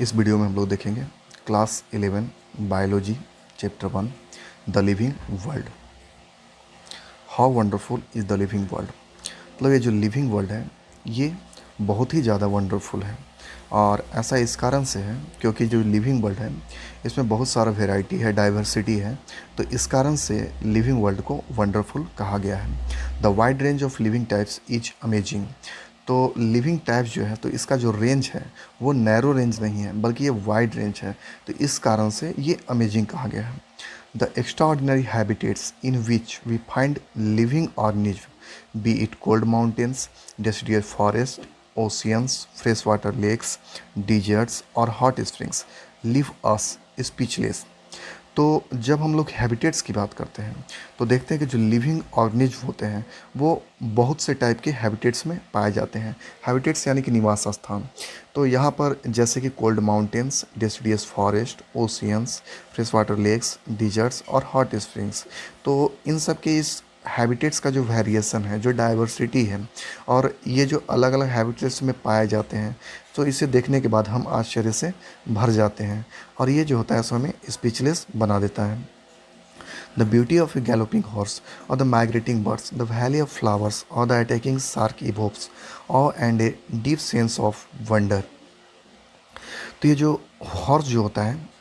इस वीडियो में हम लोग देखेंगे class 11 biology chapter 1 the living world. How wonderful is the living world. मतलब ये जो लिविंग वर्ल्ड है ये बहुत ही ज़्यादा वंडरफुल है, और ऐसा इस कारण से है क्योंकि जो लिविंग वर्ल्ड है इसमें बहुत सारा वेराइटी है, डाइवर्सिटी है, तो इस कारण से लिविंग वर्ल्ड को वंडरफुल कहा गया है। The wide range of living types is amazing. तो लिविंग टाइप्स जो है तो इसका जो रेंज है वो नैरो रेंज नहीं है बल्कि ये वाइड रेंज है, तो इस कारण से ये अमेजिंग कहा गया है। The extraordinary habitats in which we find living organism, be it cold mountains, deciduous forest, oceans, fresh water lakes, deserts और hot springs, leave us speechless. तो जब हम लोग हैबिटेट्स की बात करते हैं तो देखते हैं कि जो लिविंग ऑर्गेनिज्म होते हैं वो बहुत से टाइप के हैबिटेट्स में पाए जाते हैं। हैबिटेट्स यानी कि निवास स्थान। तो यहाँ पर जैसे कि cold mountains, deciduous forest, oceans, fresh water lakes, deserts और हॉट स्प्रिंग्स, तो इन सब के इस हैबिटेट्स का जो वेरिएशन है, जो डाइवर्सिटी है, और ये जो अलग अलग हैबिटेट्स में पाए जाते हैं, तो इसे देखने के बाद हम आश्चर्य से भर जाते हैं, और ये जो होता है सो हमें स्पीचलेस बना देता है। The beauty of a galloping horse और the migrating birds, the valley of flowers और the attacking shark evokes awe and a deep sense of wonder. तो ये जो हॉर्स जो होता है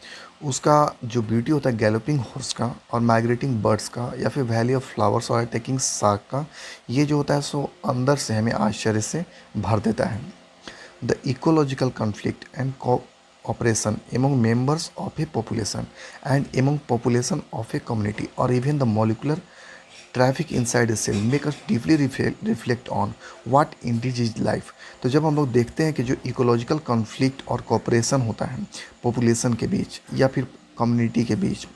उसका जो ब्यूटी होता है गैलोपिंग हॉर्स का और माइग्रेटिंग बर्ड्स का या फिर वैली ऑफ फ्लावर्स और अटैकिंग शार्क का, ये जो होता है सो अंदर से हमें आश्चर्य से भर देता है। The ecological conflict and cooperation among members of a population and among population of a community or even the molecular traffic inside a cell make us deeply reflect on what indeed is life। तो जब हम लोग देखते हैं कि जो ecological conflict और cooperation होता है पॉपुलेशन के बीच या फिर कम्युनिटी के बीच,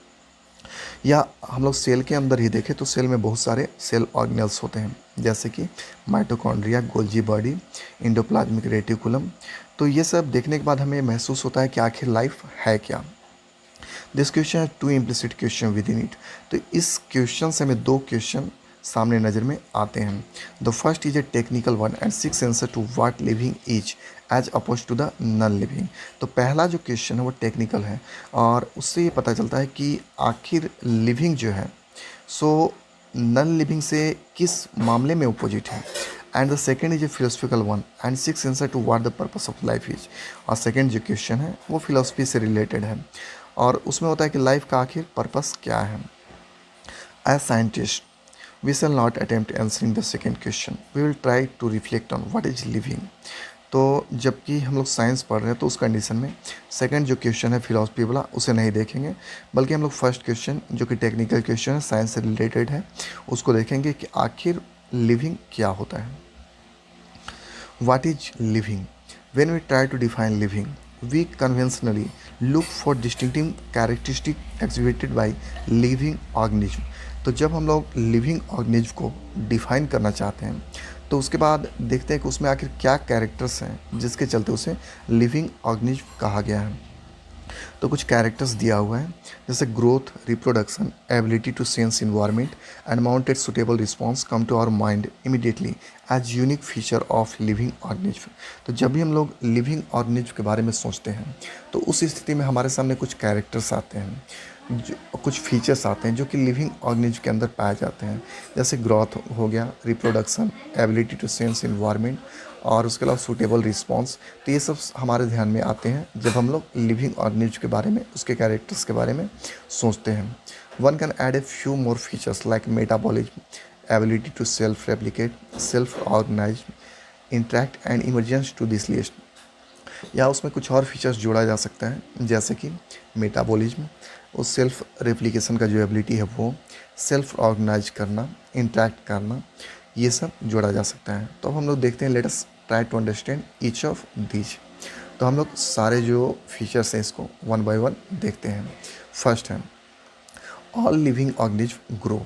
या हम लोग सेल के अंदर ही देखें तो सेल में बहुत सारे सेल ऑर्गेनेल्स होते हैं जैसे कि mitochondria, Golgi body, endoplasmic reticulum. तो ये सब देखने के बाद हमें महसूस होता है कि आखिर लाइफ है क्या। This question has two implicit question within it. तो इस क्वेश्चन से हमें दो क्वेश्चन सामने नज़र में आते हैं। The first is a technical one and seeks answer to what living is as opposed to the non living. तो पहला जो क्वेश्चन है वो टेक्निकल है, और उससे ये पता चलता है कि आखिर लिविंग जो है सो नॉन लिविंग से किस मामले में अपोजिट है। And the second is a philosophical one and seeks answer to what the purpose of life is. और सेकेंड जो क्वेश्चन है वो फिलोसफी से रिलेटेड है, और उसमें होता है कि लाइफ का आखिर पर्पस क्या है। As scientist we shall not attempt answering the second question, we will try to reflect on what is living। तो जबकि हम लोग साइंस पढ़ रहे हैं तो उस कंडीशन में सेकंड जो क्वेश्चन है फिलॉसफी वाला उसे नहीं देखेंगे, बल्कि हम लोग फर्स्ट क्वेश्चन जो कि टेक्निकल क्वेश्चन है, साइंस से रिलेटेड है, उसको देखेंगे कि आखिर लिविंग क्या होता है। What is living? When we try to define living, we conventionally look for distinctive characteristics exhibited by living organism। तो जब हम लोग लिविंग ऑर्गेनिज्म को डिफाइन करना चाहते हैं तो उसके बाद देखते हैं कि उसमें आखिर क्या कैरेक्टर्स हैं जिसके चलते उसे लिविंग ऑर्गेनिज्म कहा गया है। तो कुछ कैरेक्टर्स दिया हुआ है जैसे growth, reproduction, ability to sense environment and mounted suitable response come to our mind immediately as unique feature of living organism. तो जब भी हम लोग लिविंग ऑर्गेनिज्म के बारे में सोचते हैं तो उस स्थिति में हमारे सामने कुछ कैरेक्टर्स आते हैं, जो कुछ फीचर्स आते हैं जो कि लिविंग ऑर्गेनिज्म के अंदर पाए जाते हैं, जैसे ग्रोथ हो गया, reproduction, ability to sense environment और उसके अलावा सूटेबल रिस्पॉन्स। तो ये सब हमारे ध्यान में आते हैं जब हम लोग लिविंग ऑर्गेनिज्म के बारे में, उसके कैरेक्टर्स के बारे में सोचते हैं। One can add a few more features like metabolism, ability to self replicate, self organize, interact and emergence to this list. या उसमें कुछ और फीचर्स जोड़ा जा सकता है जैसे कि मेटाबॉलिज्म, उस सेल्फ रेप्लिकेशन का जो एबिलिटी है वो, सेल्फ ऑर्गेनाइज करना, इंटरेक्ट करना, ये सब जोड़ा जा सकता है। तो अब हम लोग देखते हैं, let us try to understand each of these. तो हम लोग सारे जो फीचर्स हैं इसको वन बाय वन देखते हैं। फर्स्ट है ऑल लिविंग ऑर्गेनिज्म ग्रो।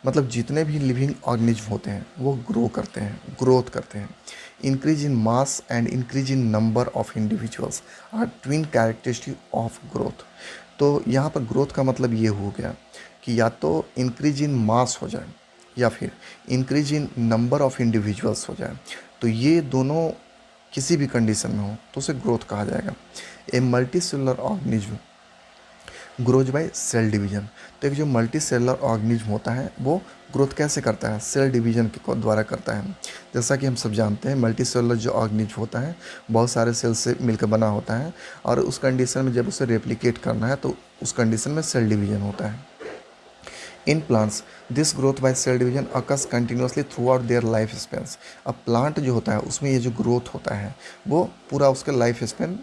मतलब जितने भी लिविंग ऑर्गेनिज्म होते हैं वो ग्रो करते हैं, ग्रोथ करते हैं। Increase in mass and increase in number of individuals are twin characteristic of growth. तो यहाँ पर ग्रोथ का मतलब ये हो गया कि या तो इंक्रीज इन मास हो जाए या फिर increase in number of individuals हो जाए। तो ये दोनों किसी भी कंडीशन में हो तो उसे ग्रोथ कहा जाएगा। A multi cellular organism grows by cell division. तो एक जो मल्टी सेलुलर ऑर्गेनिज्म होता है वो ग्रोथ कैसे करता है, सेल डिवीजन के द्वारा करता है। जैसा कि हम सब जानते हैं मल्टी सेलुलर जो ऑर्गेनिज्म होता है बहुत सारे सेल से मिलकर बना होता है, और उस कंडीशन में जब उसे रेप्लिकेट करना है तो उस कंडीशन में सेल डिवीजन होता है। In plants this growth by cell division occurs continuously throughout their life spans. अब प्लांट जो होता है उसमें ये जो ग्रोथ होता है वो पूरा उसके लाइफ स्पेन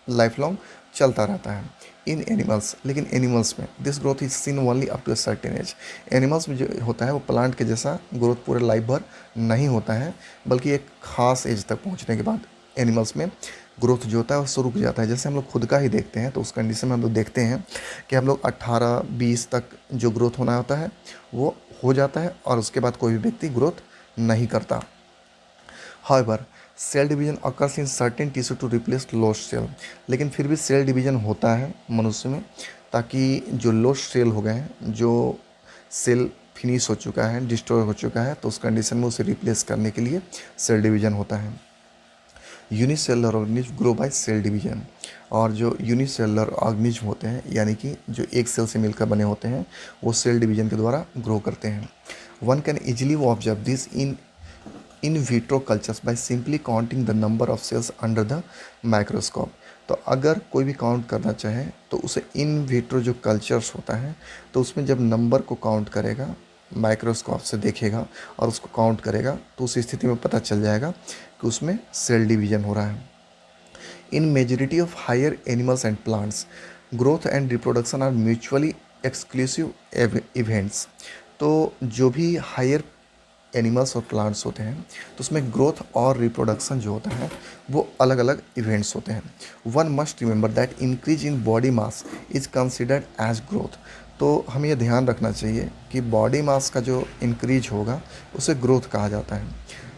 लाइफ लॉन्ग चलता रहता है। इन एनिमल्स, लेकिन एनिमल्स में this growth is seen only up to a certain age. Animals में जो होता है वो प्लांट के जैसा ग्रोथ पूरे लाइफ भर नहीं होता है, बल्कि एक खास एज तक पहुंचने के बाद एनिमल्स में ग्रोथ जो होता है वो शुरू हो जाता है। जैसे हम लोग खुद का ही देखते हैं तो उस कंडीशन में हम लोग देखते हैं कि हम लोग 18-20 तक जो ग्रोथ होना होता है वो हो जाता है, और उसके बाद कोई भी व्यक्ति ग्रोथ नहीं करता। However, cell division occurs in certain tissue to replace lost cell। लेकिन फिर भी सेल डिवीजन होता है मनुष्य में ताकि जो लोस्ट सेल हो गए हैं, जो सेल फिनिश हो चुका है, डिस्ट्रॉय हो चुका है, तो उस कंडीशन में उसे रिप्लेस करने के लिए सेल डिवीजन होता है। Unicellular organism grow by cell division. और जो यूनिसेलुलर ऑर्गेनिज्म होते हैं यानी कि जो एक सेल से मिलकर बने होते हैं वो सेल डिवीजन के द्वारा ग्रो करते हैं। One can easily observe this in vitro cultures by simply counting the number of sales under the microscope. तो अगर कोई भी काउंट करना चाहे तो उसे इन विट्रो जो कल्चर्स होता है तो उसमें जब नंबर को काउंट करेगा, माइक्रोस्कोप से देखेगा और उसको काउंट करेगा, तो उस स्थिति में पता चल जाएगा कि उसमें सेल डिवीजन हो रहा है। In majority of higher animals and plants growth and reproduction are mutually exclusive events. तो जो भी हायर एनिमल्स और प्लांट्स होते हैं तो उसमें ग्रोथ और रिप्रोडक्शन जो होता है वो अलग अलग इवेंट्स होते हैं। One must remember that increase in body mass is considered as growth. तो हमें यह ध्यान रखना चाहिए कि बॉडी मास का जो इंक्रीज होगा उसे ग्रोथ कहा जाता है।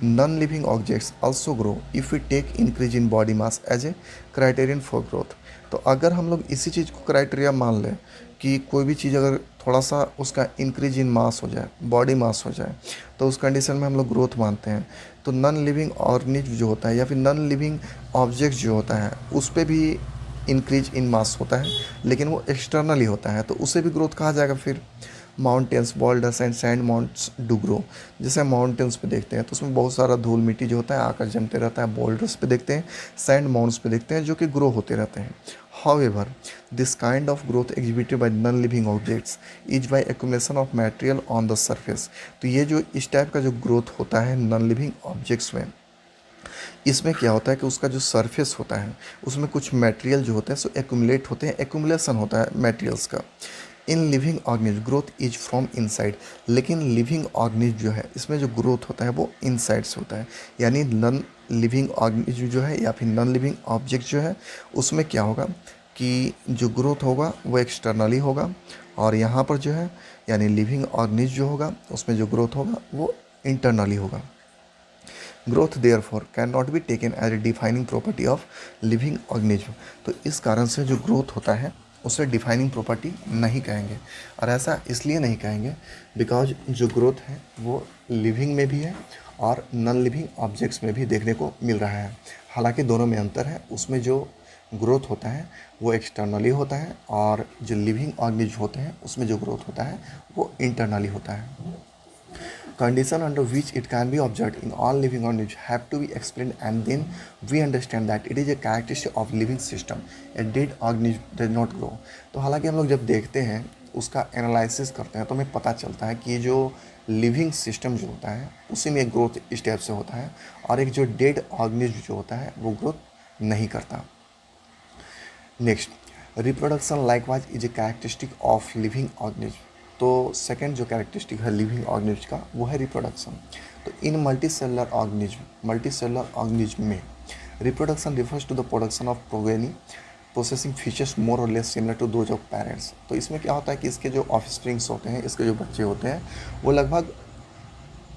Non living objects also grow if we take increase in body mass as a criterion for growth. तो अगर हम लोग इसी चीज़ को क्राइटेरिया मान लें कि कोई भी चीज़ अगर थोड़ा सा उसका इंक्रीज इन मास हो जाए, बॉडी मास हो जाए, तो उस कंडीशन में हम लोग ग्रोथ मानते हैं। तो नॉन लिविंग ऑर्गेनिज्म जो होता है या फिर नॉन लिविंग ऑब्जेक्ट जो होता है उस पर भी इंक्रीज इन मास होता है, लेकिन वो एक्सटर्नली होता है तो उसे भी ग्रोथ कहा जाएगा। फिर mountains, boulders and sand mounds do grow. जैसे हम माउंटेन्स पे देखते हैं तो उसमें बहुत सारा धूल मिट्टी जो होता है आकर जमते रहता है। बॉल्डर्स पे देखते हैं, सैंड माउंट्स पे देखते हैं जो कि ग्रो होते रहते हैं। However, this kind of growth exhibited by non-living objects is by accumulation of material on the surface। तो ये जो इस टाइप का जो ग्रोथ होता है नॉन लिविंग ऑब्जेक्ट्स में, इसमें क्या होता है कि उसका जो सरफेस होता है उसमें कुछ मटेरियल जो होते हैं सो एक्यूमुलेट होते हैं, एक्यूमुलेशन होता है मटेरियल्स का। In living organism growth is from inside. लेकिन लिविंग ऑर्गेनिज्म जो है इसमें जो ग्रोथ होता है वो इनसाइड से होता है। यानी नॉन लिविंग ऑर्गेनिज्म जो है या फिर नॉन लिविंग ऑब्जेक्ट जो है उसमें क्या होगा कि जो ग्रोथ होगा वो एक्सटर्नली होगा, और यहाँ पर जो है यानी लिविंग ऑर्गेनिज्म जो होगा उसमें जो ग्रोथ होगा वो इंटरनली होगा। Growth therefore can not be taken as a defining property of living organism. तो इस कारण से जो ग्रोथ होता है उसे डिफाइनिंग प्रॉपर्टी नहीं कहेंगे, और ऐसा इसलिए नहीं कहेंगे बिकॉज जो ग्रोथ है वो लिविंग में भी है और नॉन लिविंग ऑब्जेक्ट्स में भी देखने को मिल रहा है। हालांकि दोनों में अंतर है, उसमें जो ग्रोथ होता है वो एक्सटर्नली होता है और जो लिविंग ऑर्गेनिज्म होते हैं उसमें जो ग्रोथ होता है वो इंटरनली होता है। Condition under which it can be observed in all living organisms have to be explained, and then we understand that it is a characteristic of living system। A dead organism does not grow। तो हालांकि हम लोग जब देखते हैं उसका analysis करते हैं तो हमें पता चलता है कि ये जो लिविंग सिस्टम जो होता है उसी में ग्रोथ इस टाइप से होता है, और एक जो डेड ऑर्गेनिज्म जो होता है वो ग्रोथ नहीं करता। Next, reproduction likewise is a characteristic of living organism. तो सेकंड जो कैरेक्टरिस्टिक है लिविंग ऑर्गेनिज्म का वो है रिप्रोडक्शन। तो इन मल्टीसेलुलर ऑर्गेनिज्म में reproduction refers to the production of progeny possessing features more or less similar to those of parents. तो इसमें क्या होता है कि इसके जो ऑफस्प्रिंग्स होते हैं, इसके जो बच्चे होते हैं वो लगभग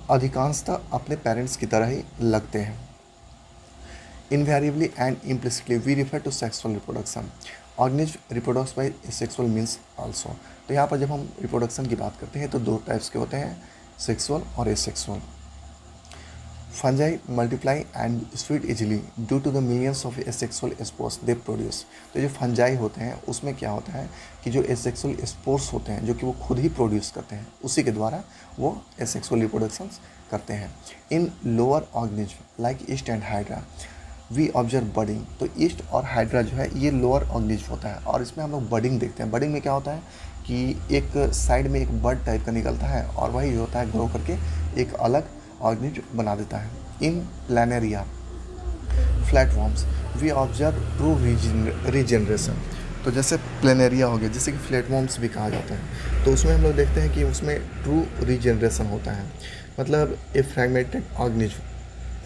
अधिकांशतः अपने पेरेंट्स की तरह ही लगते हैं। Invariably and implicitly we refer to sexual reproduction. Organism reproduces by sexual means also. तो यहाँ पर जब हम रिप्रोडक्शन की बात करते हैं तो दो टाइप्स के होते हैं, सेक्सुअल और asexual. Fungi multiply and spread easily due to the millions of asexual spores they produce. तो जो फंजाई होते हैं उसमें क्या होता है कि जो एसेक्सुअल स्पोर्स होते हैं जो कि वो खुद ही प्रोड्यूस करते हैं, उसी के द्वारा वो एसेक्सुअल रिप्रोडक्शंस करते हैं। In lower organism like yeast and hydra we observe budding. तो ईस्ट और हाइड्रा जो है ये लोअर ऑर्गेनिज्म होता है, और इसमें हम लोग बडिंग देखते हैं। बडिंग में क्या होता है कि एक साइड में एक बड टाइप का निकलता है और वही जो होता है ग्रो करके एक अलग ऑर्गेनिज्म बना देता है। In Planaria flatworms we observe true regeneration. तो जैसे प्लेनेरिया हो गया, जैसे कि फ्लैटफॉर्म्स भी कहा जाता है, तो उसमें हम लोग देखते हैं कि उसमें ट्रू रीजनरेशन होता है। मतलब a fragmented organism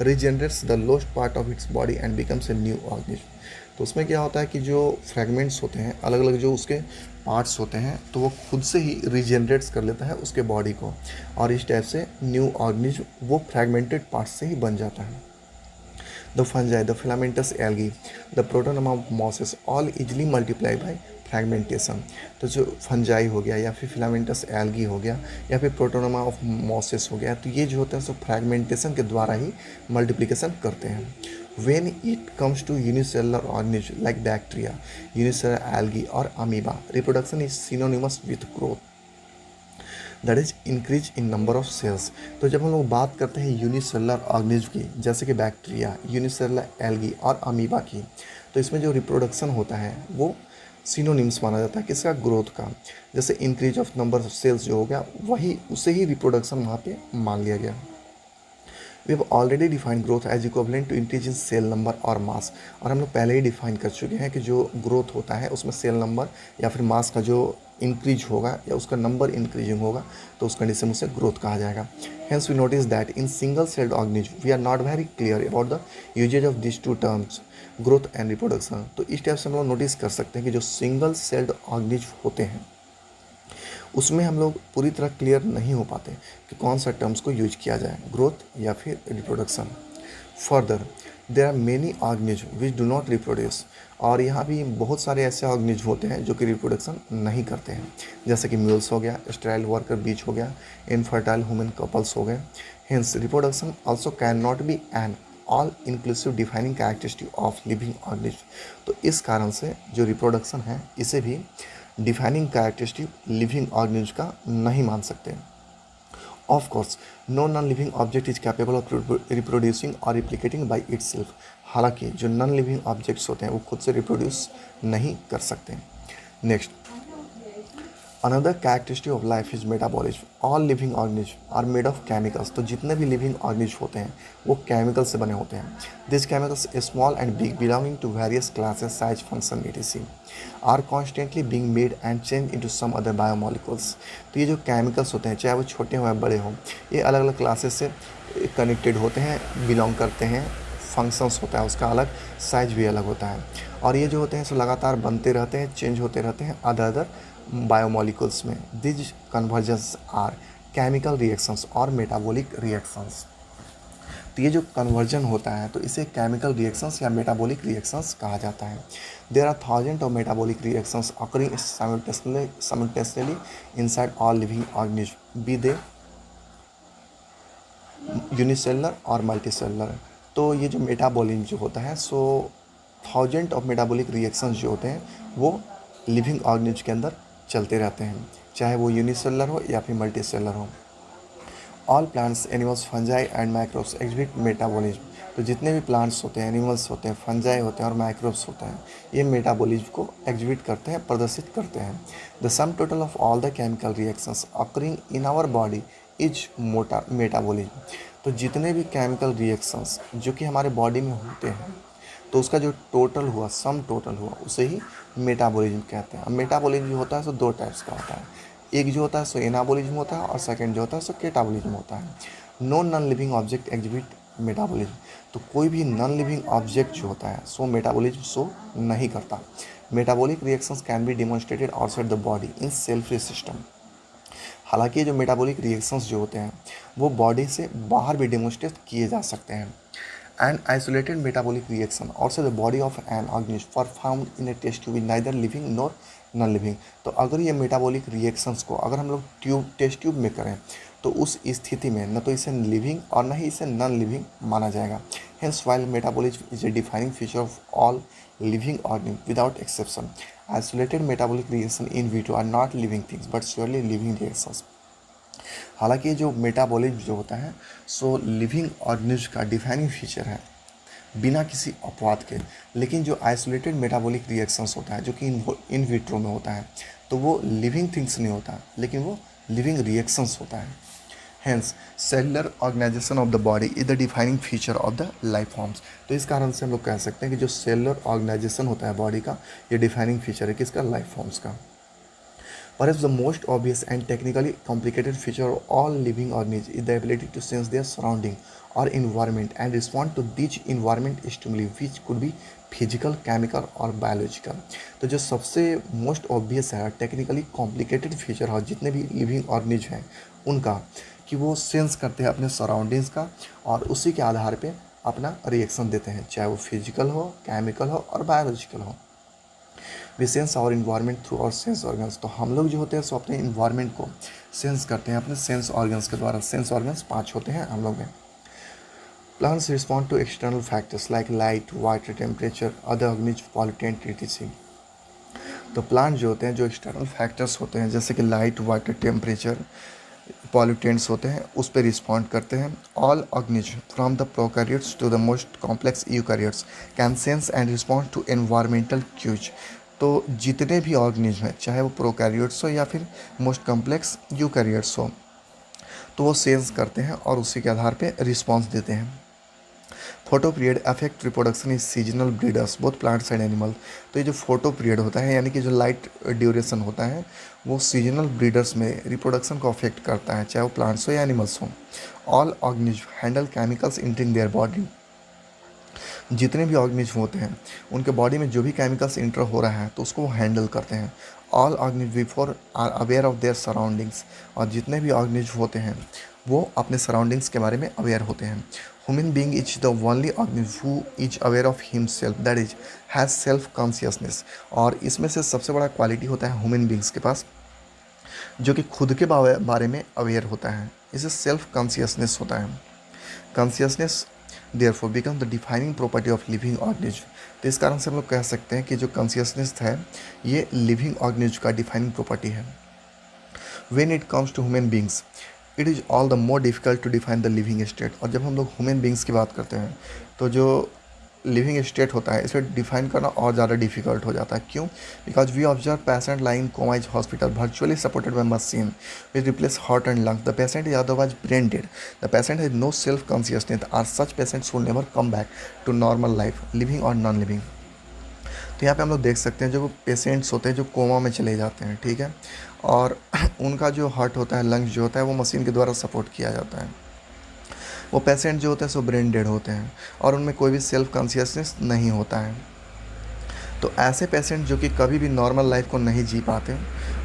regenerates the lost part of its body and becomes a new organism. तो उसमें क्या होता है कि जो फ्रैगमेंट्स होते हैं, अलग अलग जो उसके पार्ट्स होते हैं, तो वो खुद से ही रीजनरेट्स कर लेता है उसके बॉडी को, और इस टाइप से न्यू ऑर्गेनिज्म वो फ्रैगमेंटेड पार्ट से ही बन जाता है। The fungi, the filamentous algae, the protonema of mosses all easily multiply by fragmentation. तो जो फंजाई हो गया या फिर फिलामेंटस एल्गी हो गया या फिर प्रोटोनोमा ऑफ मॉसेस हो गया, तो ये जो होते हैं सो फ्रैगमेंटेशन के द्वारा ही मल्टीप्लिकेशन करते हैं। When it comes to unicellular organisms like bacteria, unicellular algae or amoeba, reproduction is synonymous with growth, that is increase in number of cells. तो जब हम लोग बात करते हैं यूनिसेलुलर ऑर्गेनिज्म की, जैसे कि बैक्टीरिया, यूनिसेलुलर एल्गी और अमीबा की, तो इसमें जो रिप्रोडक्शन होता है वो सिनोनिम्स माना जाता है किसका, ग्रोथ का। जैसे increase of number of cells जो हो गया, वही उसे ही रिप्रोडक्शन वहाँ पे मान लिया गया। We have already define growth as equivalent to increase in cell number और मास। और हम लोग पहले ही डिफाइन कर चुके हैं कि जो ग्रोथ होता है उसमें सेल नंबर या फिर मास का जो इंक्रीज होगा या उसका नंबर इंक्रीजिंग होगा, तो उस कंडीशन में उसे ग्रोथ कहा जाएगा। Hence we notice that in single celled organism we are not very clear about the usages of this two terms, growth and reproduction. तो इस टाइप से हम लोग नोटिस कर सकते हैं कि जो सिंगल सेल्ड ऑर्गेनिज्म होते हैं उसमें हम लोग पूरी तरह क्लियर नहीं हो पाते कि कौन सा टर्म्स को यूज किया जाए, ग्रोथ या फिर reproduction. Further there are many organism which do not reproduce. और यहाँ भी बहुत सारे ऐसे ऑर्गेनिज्म होते हैं जो कि रिप्रोडक्शन नहीं करते हैं, जैसे कि म्यूल्स हो गया, स्टेराइल वर्कर बीच हो गया, इनफर्टाइल ह्यूमन कपल्स हो गए। Hence reproduction also can not be an all inclusive defining characteristic of living organism. तो इस कारण से जो रिप्रोडक्शन है इसे भी डिफाइनिंग कैरेक्टरिस्टिक लिविंग ऑर्गेनिज्म का नहीं मान सकते। Of course no non living object is capable of reproducing or replicating by itself. हालांकि जो नॉन लिविंग ऑब्जेक्ट्स होते हैं वो खुद से रिप्रोड्यूस नहीं कर सकते। Next, another characteristic of life is metabolism. All living organism are made of chemicals. तो जितने भी लिविंग ऑर्गेनिज्म होते हैं वो केमिकल से बने होते हैं। This chemicals small and big belonging to various classes, size, function, etc. Are constantly being made and change into some other biomolecules. तो ये जो केमिकल्स होते हैं, चाहे वो छोटे हों या बड़े हों, ये अलग अलग क्लासेस से कनेक्टेड होते हैं, बिलोंग करते हैं, फंक्शंस होता है उसका अलग, साइज भी अलग होता है, और ये जो होते हैं सो लगातार बनते रहते हैं, चेंज होते रहते हैं अदर अदर बायोमोलिकुल्स में। These conversions are chemical reactions और मेटाबॉलिक रिएक्शंस। तो ये जो कन्वर्जन होता है तो इसे केमिकल रिएक्शंस या मेटाबॉलिक रिएक्शंस कहा जाता है। There are thousand of metabolic reactions occurring simultaneously inside all living organism, be they unicellular or multicellular. तो ये जो मेटाबॉलिज्म जो होता है सो थाउजेंड ऑफ मेटाबॉलिक रिएक्शंस जो होते हैं वो लिविंग ऑर्गेनिज्म के अंदर चलते रहते हैं, चाहे वो यूनिसेलुलर हो या फिर मल्टीसेलुलर हो। All plants, animals, fungi and microbes exhibit metabolism. तो जितने भी प्लांट्स होते हैं, एनिमल्स होते हैं, फंजाई होते हैं और माइक्रोब्स होते हैं, ये मेटाबॉलिज्म को एग्जिबिट करते हैं, प्रदर्शित करते हैं। The sum total of all the chemical reactions occurring in our body is metabolism. तो जितने भी केमिकल रिएक्शंस जो कि हमारे बॉडी में होते हैं तो उसका जो टोटल हुआ, सम टोटल हुआ, उसे ही मेटाबॉलिज्म कहते हैं। अब मेटाबॉलिज्म जो होता है सो दो टाइप्स का होता है, एक जो होता है सो एनाबॉलिज्म होता है और सेकंड जो होता है सो केटाबॉलिज्म होता है। No non living object exhibit metabolism. तो कोई भी नॉन लिविंग ऑब्जेक्ट जो होता है सो मेटाबॉलिज्म शो नहीं करता। Metabolic reactions can be demonstrated outside the body in cell free system. हालांकि जो मेटाबॉलिक रिएक्शंस जो होते हैं वो बॉडी से बाहर भी डेमोन्स्ट्रेट किए जा सकते हैं। An isolated metabolic reaction also the body of an organism performed in a test tube in neither living nor non living। तो अगर ये मेटाबॉलिक रिएक्शंस को अगर हम लोग टेस्ट ट्यूब में करें तो उस स्थिति में न तो इसे लिविंग और न ही इसे नॉन लिविंग माना जाएगा। Hence while metabolism is a defining feature of all living organism without exception, isolated metabolic reaction in vitro are not living things but surely living reactions. हालांकि जो मेटाबॉलिज्म जो होता है सो लिविंग ऑर्गेनिज्म का defining feature है बिना किसी अपवाद के, लेकिन जो आइसोलेटेड मेटाबॉलिक रिएक्शंस होता है जो कि इन विट्रो में होता है तो वो लिविंग थिंग्स नहीं होता, लेकिन वो लिविंग रिएक्शंस होता है। Hence cellular organisation of the body is the defining feature of the life forms. तो इस कारण से हम लोग कह सकते हैं कि जो सेलुलर ऑर्गेनाइजेशन होता है बॉडी का, ये डिफाइनिंग फीचर है किसका, लाइफ फॉर्म्स का। Perhaps the most obvious and technically complicated feature of all living organisms is the ability to sense their surrounding or environment and respond to these environment stimuli, which could be physical, chemical और biological. तो जो सबसे most obvious है technically complicated feature है जितने भी living organism हैं उनका, कि वो सेंस करते हैं अपने सराउंडिंग्स का और उसी के आधार पे अपना रिएक्शन देते हैं, चाहे वो फिजिकल हो, केमिकल हो और बायोलॉजिकल हो। We sense our environment through our sense organs. तो हम लोग जो होते हैं सो अपने इन्वायरमेंट को सेंस करते हैं अपने सेंस ऑर्गन्स के द्वारा। सेंस ऑर्गन्स 5 होते हैं हम लोग में। Plants respond to external factors like light, water, temperature, other organism, pollutant, etc। तो प्लांट जो होते हैं जो एक्सटर्नल फैक्टर्स होते हैं जैसे कि लाइट, वाटर, टेम्परेचर, पॉल्यूटेंट्स होते हैं उस पर रिस्पॉन्ड करते हैं। All organism from the prokaryotes to the most complex eukaryotes can sense and respond to environmental cues. तो जितने भी ऑर्गेनिज्म हैं चाहे वो प्रोकैरियोट्स हो या फिर मोस्ट कॉम्प्लेक्स यूकैरियोट्स हो, तो वो सेंस करते हैं और उसी के आधार पे रिस्पॉन्स देते हैं। Photo period affect reproduction is seasonal breeders both plants and animal. तो ये जो फोटो पीरियड होता है यानी कि जो लाइट ड्यूरेशन होता है वो सीजनल ब्रीडर्स में रिप्रोडक्शन को अफेक्ट करता है, चाहे वो प्लांट्स हो या एनिमल्स हो। All organism handle chemicals entering their body. जितने भी ऑर्गेनिज्म होते हैं उनके बॉडी में जो भी केमिकल्स इंटर हो रहा है तो उसको वो हैंडल करते हैं। All organism before are aware of their surroundings. और जितने भी ऑर्गेनिज्म होते हैं वो अपने सराउंडिंग्स के बारे में अवेयर होते हैं। Human being is the only organism who is aware of himself, that is has self consciousness. और इसमें से सबसे बड़ा क्वालिटी होता है ह्यूमन बींग्स के पास जो कि खुद के बारे में अवेयर होता है, इसे सेल्फ कॉन्शियसनेस होता है। Consciousness therefore become the defining property of living organism. तो इस कारण से हम लोग कह सकते हैं कि जो कॉन्शियसनेस है ये लिविंग ऑर्गेनिज्म का डिफाइनिंग प्रॉपर्टी है। When it comes to human beings it is all the more difficult to define the living state. और जब हम लोग ह्यूमन बींग्स की बात करते हैं तो जो लिविंग स्टेट होता है इसे डिफाइन करना और ज़्यादा डिफिकल्ट हो जाता है। क्यों? Because we observe patient lying coma is hospital virtually supported by machine which replace heart and lungs. The patient is otherwise brain dead. The patient has no self consciousness are such patients will never come back to normal life living और non living. तो यहाँ पे हम लोग देख सकते हैं जो पेशेंट्स होते हैं जो कोमा में चले जाते हैं, ठीक है, और उनका जो हार्ट होता है, लंग्स जो होता है वो मशीन के द्वारा सपोर्ट किया जाता है। वो पेशेंट जो होते हैं सो ब्रेन डेड होते हैं और उनमें कोई भी सेल्फ कॉन्शियसनेस नहीं होता है। तो ऐसे पेशेंट जो कि कभी भी नॉर्मल लाइफ को नहीं जी पाते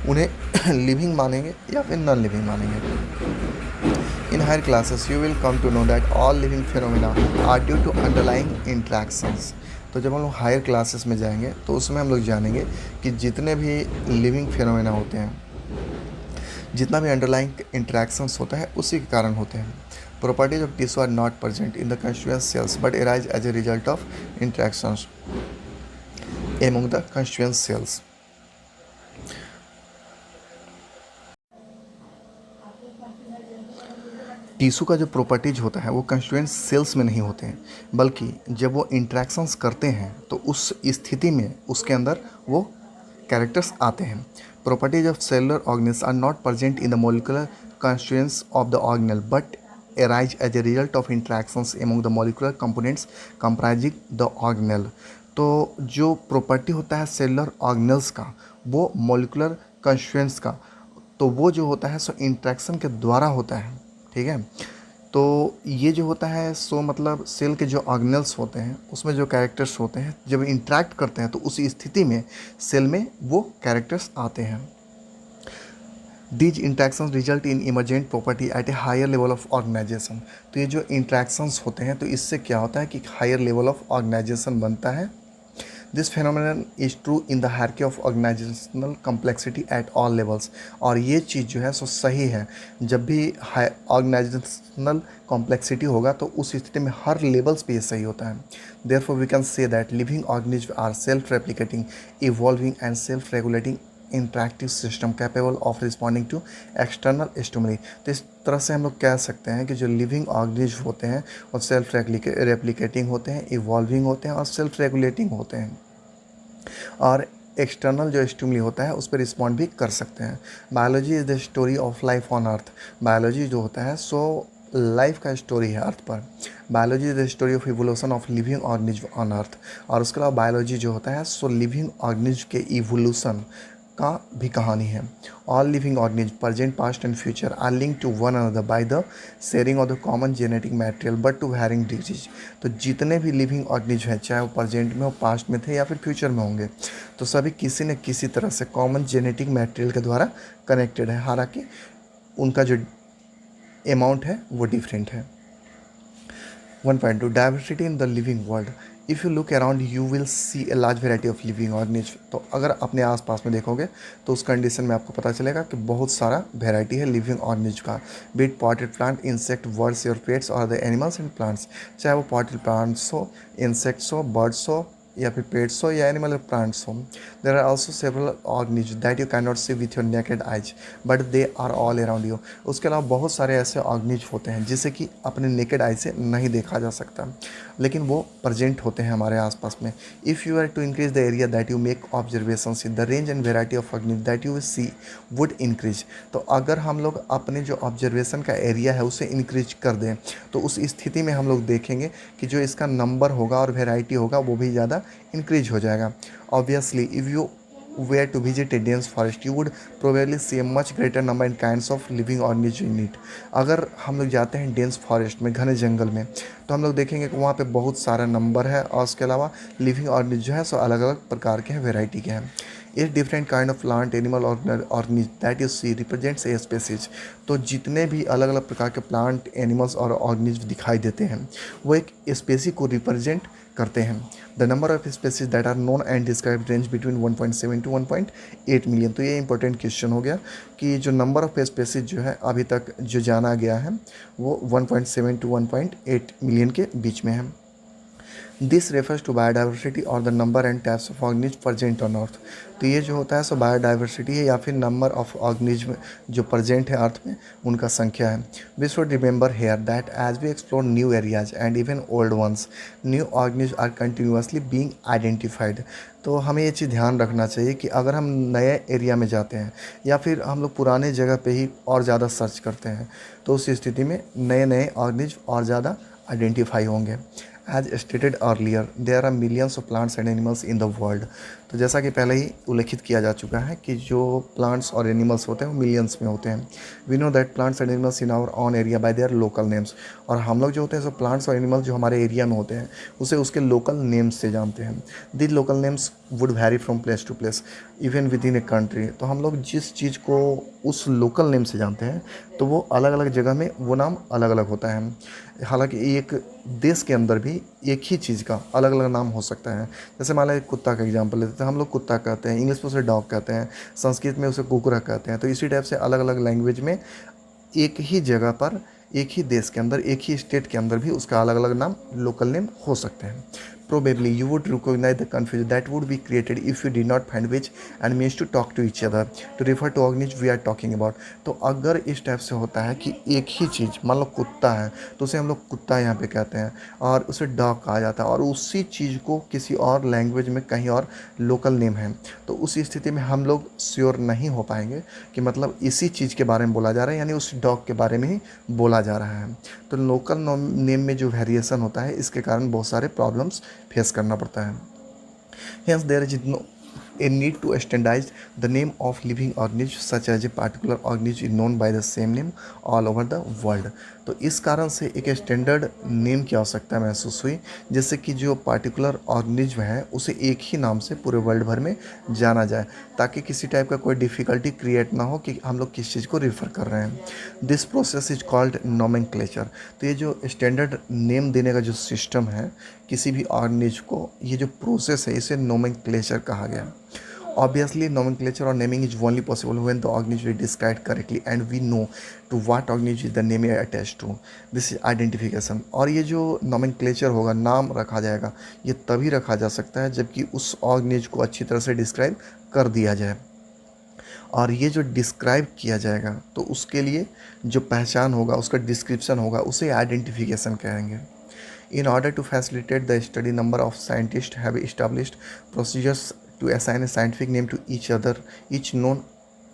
उन्हें लिविंग मानेंगे या फिर नॉन लिविंग मानेंगे। In higher classes you will come to know that all living phenomena are due to underlying interactions. तो जब हम लोग हायर क्लासेस में जाएंगे तो उसमें हम लोग जानेंगे कि जितने भी लिविंग फिनोमेना होते हैं, जितना भी अंडरलाइंग इंट्रैक्शंस होता है उसी के कारण होते हैं। Properties of tissue are not present in the constituent cells but arise as a result of interactions among the constituent cells. Tissue का जो प्रॉपर्टीज होता है वो कंस्टिट्यूएंट सेल्स में नहीं होते हैं, बल्कि जब वो इंट्रैक्शंस करते हैं तो उस स्थिति में उसके अंदर वो कैरेक्टर्स आते हैं। Properties of cellular organelles are not present in the molecular constituents of the organelle but arise as a result of interactions among the molecular components comprising the organelle। तो जो प्रॉपर्टी होता है सेलुलर ऑर्गेनेल्स का वो molecular constituents का, तो वो जो होता है सो इंट्रैक्शन के द्वारा होता है, ठीक है। तो ये जो होता है सो मतलब सेल के जो ऑर्गेनेल्स होते हैं उसमें जो कैरेक्टर्स होते हैं जब इंट्रैक्ट करते हैं तो उस स्थिति में सेल में वो कैरेक्टर्स आते हैं। These interactions result in emergent property at a higher level of organization। तो ये जो interactions होते हैं तो इससे क्या होता है कि हायर लेवल ऑफ ऑर्गेनाइजेशन बनता है this phenomenon is true in the hierarchy of organisational complexity at all levels. और ये चीज़ जो है सो सही है, जब भी ऑर्गेनाइजेशनल कॉम्प्लेक्सिटी होगा तो उस स्थिति में हर लेवल्स पे ये सही होता है। Therefore we can say that living organism are self replicating, evolving and self regulating interactive system capable of responding to external stimuli. तो इस तरह से हम लोग कह सकते हैं कि जो लिविंग ऑर्गेनिज्म होते हैं वो सेल्फ रेप्लिकेटिंग होते हैं, इवॉल्विंग होते हैं और सेल्फ रेगुलेटिंग होते हैं, और एक्सटर्नल जो स्टिमुली होता है उस पर रिस्पॉन्ड भी कर सकते हैं। Biology is the story of life on earth. Biology जो होता है सो लाइफ का स्टोरी है अर्थ पर। Biology is the story of evolution of living organism on earth. और उसके अलावा बायोलॉजी जो होता है सो लिविंग ऑर्गेनिज्म के इवोल्यूशन का भी कहानी है। All living organism present past and future are link to one another by the sharing of the common genetic material but to varying degrees. तो जितने भी लिविंग ऑर्गेनिज्म हैं, चाहे वो प्रेजेंट में हो, पास्ट में थे या फिर फ्यूचर में होंगे, तो सभी किसी न किसी तरह से कॉमन जेनेटिक मटेरियल के द्वारा कनेक्टेड है, हालांकि उनका जो अमाउंट है वो डिफरेंट है। 1.2 diversity in the living world. If you look around you will C a large variety of living organism. तो अगर अपने आसपास में देखोगे तो उस कंडीशन में आपको पता चलेगा कि बहुत सारा वेराइटी है लिविंग ऑर्गेनिज्म का। Be it potted plant, insect, birds और पेट्स और द एनिमल्स एंड प्लांट्स। चाहे वो पॉटेड प्लांट्स हो, इंसेक्ट्स हो, बर्ड्स हो या फिर पेट्स हो या एनिमल प्लांट्स हो। There are also several organism that you can not see with your naked eyes but they are all around you. उसके अलावा बहुत सारे ऐसे ऑर्गेनिज्म होते हैं जिसे कि अपने नेकेड आई से नहीं देखा जा सकता, लेकिन वो प्रेजेंट होते हैं हमारे आसपास में। If you are to increase the area that you make observation in the range and variety of organism that you will see would increase. तो अगर हम लोग अपने जो ऑब्जर्वेशन का एरिया है उसे इंक्रीज कर दें तो उस स्थिति में हम लोग देखेंगे कि जो इसका नंबर होगा और वेराइटी होगा वो भी ज़्यादा इंक्रीज हो जाएगा। Obviously if you were to visit a dense forest you would probably see a much greater number and kinds of living organisms in it। अगर हम लोग जाते हैं डेंस फॉरेस्ट में, घने जंगल में, तो हम लोग देखेंगे कि वहाँ पे बहुत सारा नंबर है और उसके अलावा लिविंग ऑर्गेनिज्म जो है सो अलग अलग प्रकार के हैं, वेराइटी के हैं। इस different kind of plant, animal organism that you see represents a species. तो जितने भी अलग अलग प्रकार के प्लांट, एनिमल्स और ऑर्गेनिज्म दिखाई देते हैं वो एक स्पेसी को रिप्रेजेंट करते हैं। The number of species that are known and describe range between 1.7 to 1.8 million. तो ये इंपॉर्टेंट क्वेश्चन हो गया कि जो नंबर ऑफ स्पेसीज जो है अभी तक जो जाना गया है वो 1.7 टू 1.8 मिलियन के बीच में है। दिस रेफर्स टू बायोडाइवर्सिटी और the number and types of organism present on earth. तो ये जो होता है सो बायोडाइवर्सिटी है या फिर नंबर ऑफ ऑर्गेनिज्म जो प्रेजेंट है अर्थ में उनका संख्या है। We should remember here that as we explore new areas and even old ones new organism are continuously being identified. तो हमें ये चीज़ ध्यान रखना चाहिए कि अगर हम नए एरिया में जाते हैं या फिर हम लोग पुराने जगह पे ही और ज़्यादा सर्च करते हैं तो उस स्थिति में नए नए ऑर्गेनिज्म और ज़्यादा आइडेंटिफाई होंगे। As stated earlier there are millions of plants and animals in the world. तो जैसा कि पहले ही उल्लेखित किया जा चुका है कि जो प्लांट्स और एनिमल्स होते हैं वो मिलियंस में होते हैं। We know that plants and animals in our own area by their local names. और हम लोग जो होते हैं सो प्लांट्स और एनिमल्स जो हमारे एरिया में होते हैं उसे उसके लोकल नेम्स से जानते हैं। This local names would vary from place to place even within a country. तो हम लोग जिस चीज़ को उस लोकल नेम से जानते हैं तो वो अलग अलग जगह में वो नाम अलग अलग होता है। हालांकि एक देश के अंदर भी एक ही चीज़ का अलग अलग नाम हो सकता है। जैसे मान लीजिए कुत्ता का एग्जांपल लेते हैं, हम लोग कुत्ता कहते हैं, इंग्लिश में उसे डॉग कहते हैं, संस्कृत में उसे कुकुरा कहते हैं। तो इसी टाइप से अलग अलग लैंग्वेज में एक ही जगह पर, एक ही देश के अंदर, एक ही स्टेट के अंदर भी उसका अलग अलग नाम, लोकल नेम हो सकते हैं। Probably you would recognize the confusion that would be created if you did not find which and means to talk to each other to refer to organism we are talking about। तो अगर इस type से होता है कि एक ही चीज़, मान लो कुत्ता है तो उसे हम लोग कुत्ता यहाँ पे कहते हैं और उसे डॉग कहा जाता है, और उसी चीज़ को किसी और लैंग्वेज में कहीं और लोकल नेम है, तो उस स्थिति में हम लोग श्योर नहीं हो पाएंगे कि मतलब इसी चीज़ के बारे में बोला जा रहा है, यानी उस डॉग के बारे में ही बोला जा रहा है। तो लोकल नेम में जो वेरिएशन होता है इसके कारण बहुत सारे प्रॉब्लम्स फेस करना पड़ता है। Hence there is no a need to standardize the name of living organism such as a particular organism is known by the same name all over the world। तो इस कारण से एक स्टैंडर्ड नेम की आवश्यकता महसूस हुई, जिससे कि जो पार्टिकुलर ऑर्गेनिज्म है उसे एक ही नाम से पूरे वर्ल्ड भर में जाना जाए, ताकि किसी टाइप का कोई डिफ़िकल्टी क्रिएट ना हो कि हम लोग किस चीज़ को रिफ़र कर रहे हैं। This process is called nomenclature. तो ये जो स्टैंडर्ड नेम देने का जो सिस्टम है किसी भी ऑर्गेनिज्म को, ये जो प्रोसेस है इसे नोमेनक्लेचर कहा गया। Obviously, nomenclature or naming is only possible when the organism is described correctly and we know to what organism the name is attached to. This is identification. और ये जो nomenclature होगा, नाम रखा जाएगा, ये तभी रखा जा सकता है जबकि उस organism को अच्छी तरह से डिस्क्राइब कर दिया जाए। और ये जो डिस्क्राइब किया जाएगा तो उसके लिए जो पहचान होगा, उसका डिस्क्रिप्शन होगा, उसे आइडेंटिफिकेशन कहेंगे। In order to facilitate the study, number of scientists have established procedures to assign a scientific name to each known